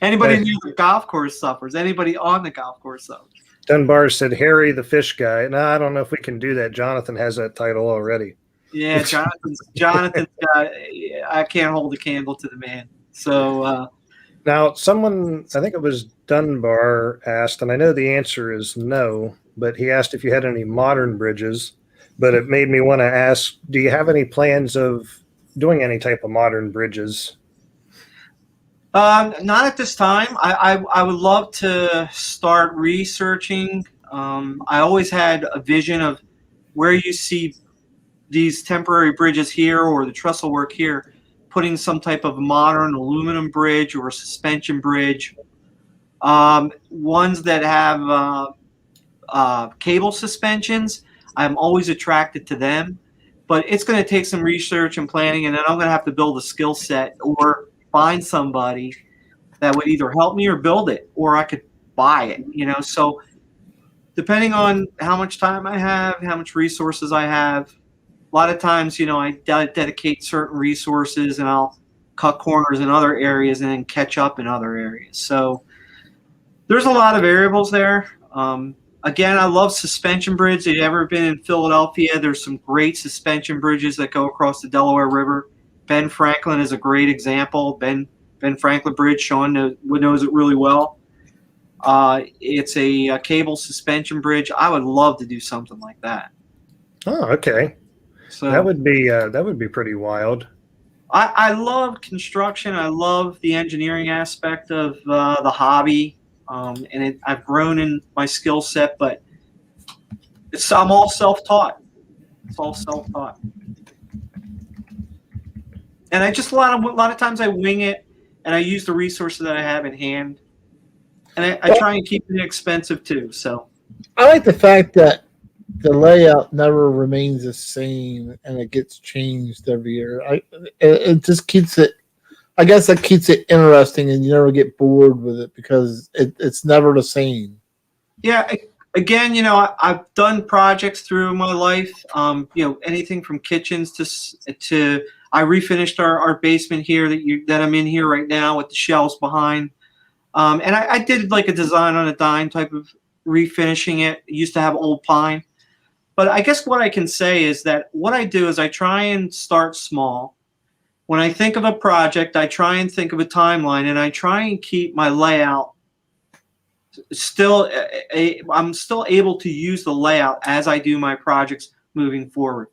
Anybody near the golf course suffers. Anybody on the golf course suffers. Dunbar said, Harry the fish guy. No, I don't know if we can do that. Jonathan has that title already. Yeah, Jonathan's got, I can't hold a candle to the man. So now someone, I think it was Dunbar, asked, and I know the answer is no, but he asked if you had any modern bridges, but it made me want to ask, do you have any plans of doing any type of modern bridges? Not at this time. I would love to start researching. I always had a vision of where you see these temporary bridges here or the trestle work here, putting some type of modern aluminum bridge or suspension bridge. Ones that have cable suspensions, I'm always attracted to them, but it's going to take some research and planning, and then I'm going to have to build a skill set or find somebody that would either help me or build it, or I could buy it, so depending on how much time I have, how much resources I have. A lot of times, I dedicate certain resources and I'll cut corners in other areas and then catch up in other areas. So there's a lot of variables there. Again, I love suspension bridge. If you've ever been in Philadelphia, there's some great suspension bridges that go across the Delaware River. Ben Franklin is a great example. Ben Franklin Bridge, Sean knows it really well. It's a cable suspension bridge. I would love to do something like that. Oh, okay. So that would be pretty wild. I love construction. I love the engineering aspect of the hobby. And I've grown in my skill set, but I'm all self-taught. It's all self-taught, and I just a lot of times I wing it, and I use the resources that I have in hand, and I try and keep it inexpensive too. So I like the fact that the layout never remains the same, and it gets changed every year. It just keeps it. I guess that keeps it interesting, and you never get bored with it because it's never the same. Yeah. Again, I've done projects through my life. Anything from kitchens to I refinished our basement here that I'm in here right now with the shelves behind. And I did like a design on a dime type of refinishing it. It used to have old pine. But I guess what I can say is that what I do is I try and start small. When I think of a project, I try and think of a timeline, and I try and keep my layout still. I'm still able to use the layout as I do my projects moving forward.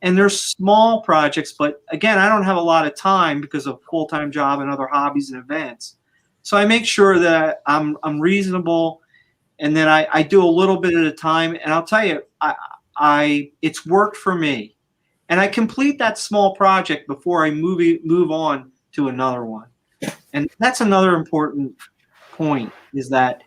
And there's small projects, but again, I don't have a lot of time because of full-time job and other hobbies and events. So I make sure that I'm reasonable, and then I do a little bit at a time. And I'll tell you, it's worked for me, and I complete that small project before I move on to another one. And that's another important point, is that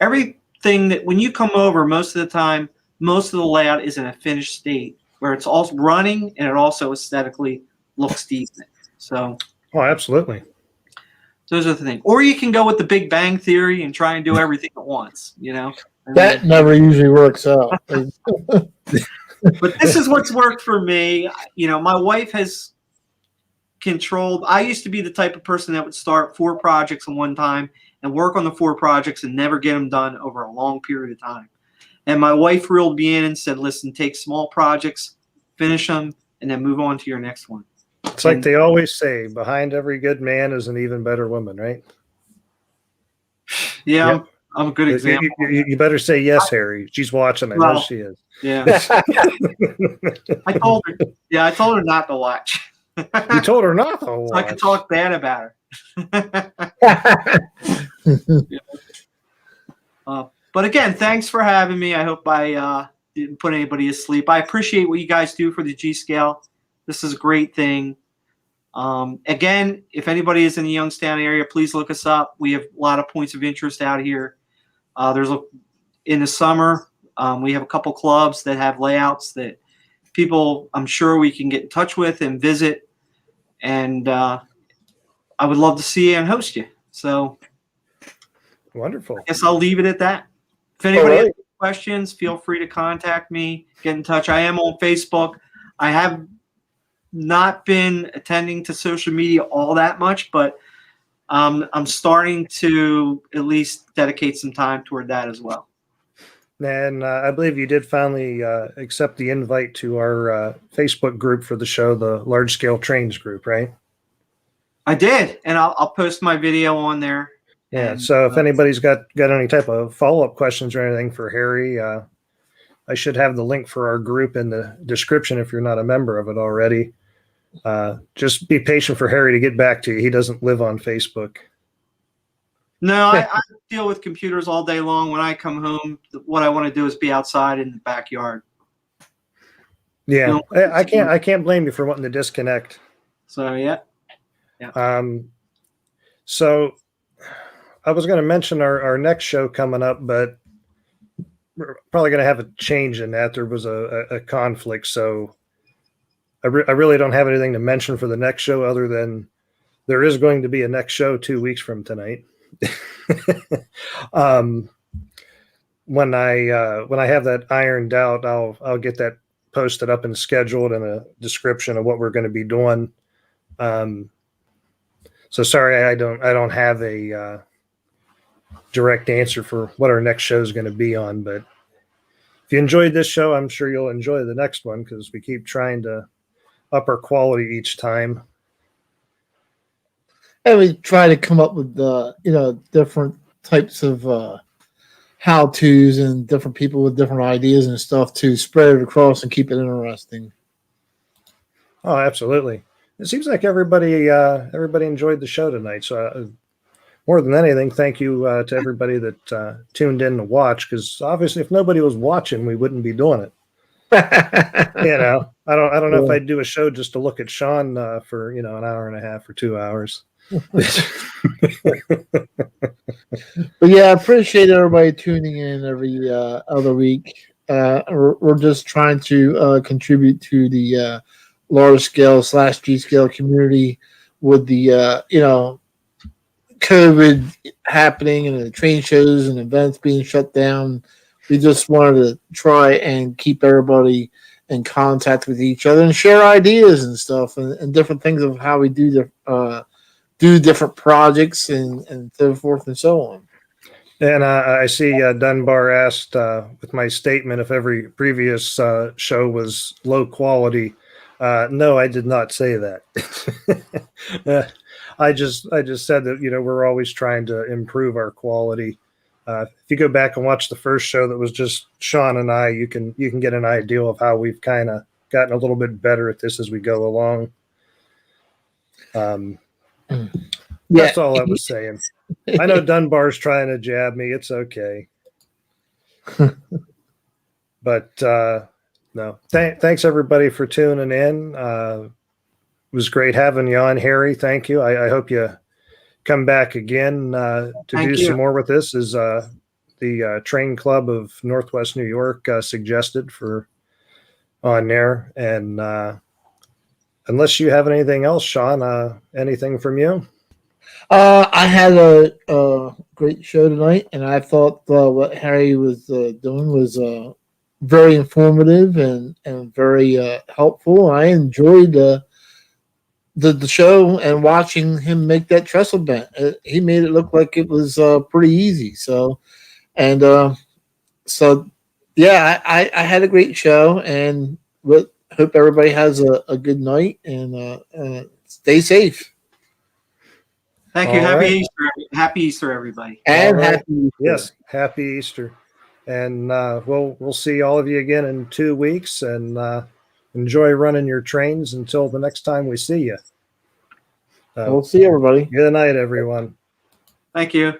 everything that when you come over, most of the time, most of the layout is in a finished state where it's also running and it also aesthetically looks decent. So, Oh, absolutely. those are the things. Or you can go with the Big Bang Theory and try and do everything at once, That never usually works out. But this is what's worked for me. My wife has controlled. I used to be the type of person that would start 4 projects at one time and work on the 4 projects and never get them done over a long period of time. And my wife reeled me in and said, listen, take small projects, finish them, and then move on to your next one. It's like they always say, behind every good man is an even better woman, right? Yeah, Yep. I'm a good example. You better say yes, Harry. She's watching. I know she is. Yeah. I told her not to watch. You told her not to watch. So I could talk bad about her. But again, thanks for having me. I hope I didn't put anybody to sleep. I appreciate what you guys do for the G-Scale. This is a great thing. Again, if anybody is in the Youngstown area, please look us up. We have a lot of points of interest out here. In the summer, we have a couple clubs that have layouts that people, I'm sure we can get in touch with and visit. And I would love to see you and host you. So Wonderful. I guess I'll leave it at that. If anybody has questions, feel free to contact me, get in touch. I am on Facebook. I have not been attending to social media all that much, but I'm starting to at least dedicate some time toward that as well. And I believe you did finally accept the invite to our Facebook group for the show, the Large Scale Trains group, right? I did, and I'll post my video on there. Yeah. And, so if anybody's got any type of follow-up questions or anything for Harry, I should have the link for our group in the description if you're not a member of it already. Just be patient for Harry to get back to you. He doesn't live on Facebook. No, I deal with computers all day long. When I come home, what I want to do is be outside in the backyard. Yeah, I can't blame you for wanting to disconnect. So yeah. So I was going to mention our next show coming up, but we're probably going to have a change in that. There was a conflict, so I really don't have anything to mention for the next show other than there is going to be a next show 2 weeks from tonight. When I have that ironed out, I'll get that posted up and scheduled and a description of what we're going to be doing. So sorry, I don't have a direct answer for what our next show is going to be on, but if you enjoyed this show, I'm sure you'll enjoy the next one because we keep trying to up our quality each time. And we try to come up with different types of how-tos and different people with different ideas and stuff to spread it across and keep it interesting. Oh, absolutely. It seems like everybody enjoyed the show tonight. So more than anything, thank you to everybody that tuned in to watch, because obviously if nobody was watching, we wouldn't be doing it. I don't know if I'd do a show just to look at Sean for an hour and a half or 2 hours. But yeah, I appreciate everybody tuning in every other week. We're just trying to contribute to the large scale / G scale community with the COVID happening and the train shows and events being shut down. We just wanted to try and keep everybody in contact with each other and share ideas and stuff and different things of how we do different projects and so forth and so on. And I see Dunbar asked with my statement if every previous show was low quality. No, I did not say that. I just said that we're always trying to improve our quality. If you go back and watch the first show that was just Sean and I, you can get an idea of how we've kind of gotten a little bit better at this as we go along. That's all I was saying. I know Dunbar's trying to jab me. It's okay. But no, thanks everybody for tuning in. It was great having you on, Harry. Thank you. I hope you come back again to do some more with this. Is the Train Club of Northwest New York suggested for on there? And unless you have anything else, Sean, anything from you? I had a great show tonight, and I thought what Harry was doing was very informative and very helpful. I enjoyed the show and watching him make that trestle bent. He made it look like it was pretty easy. So, and so, yeah, I had a great show, and hope everybody has a good night and stay safe. Thank you. Happy Easter. Happy Easter, everybody. And happy Easter. Yes, happy Easter. And we'll see all of you again in 2 weeks, and enjoy running your trains until the next time we see you. We'll see everybody. Good night, everyone. Thank you.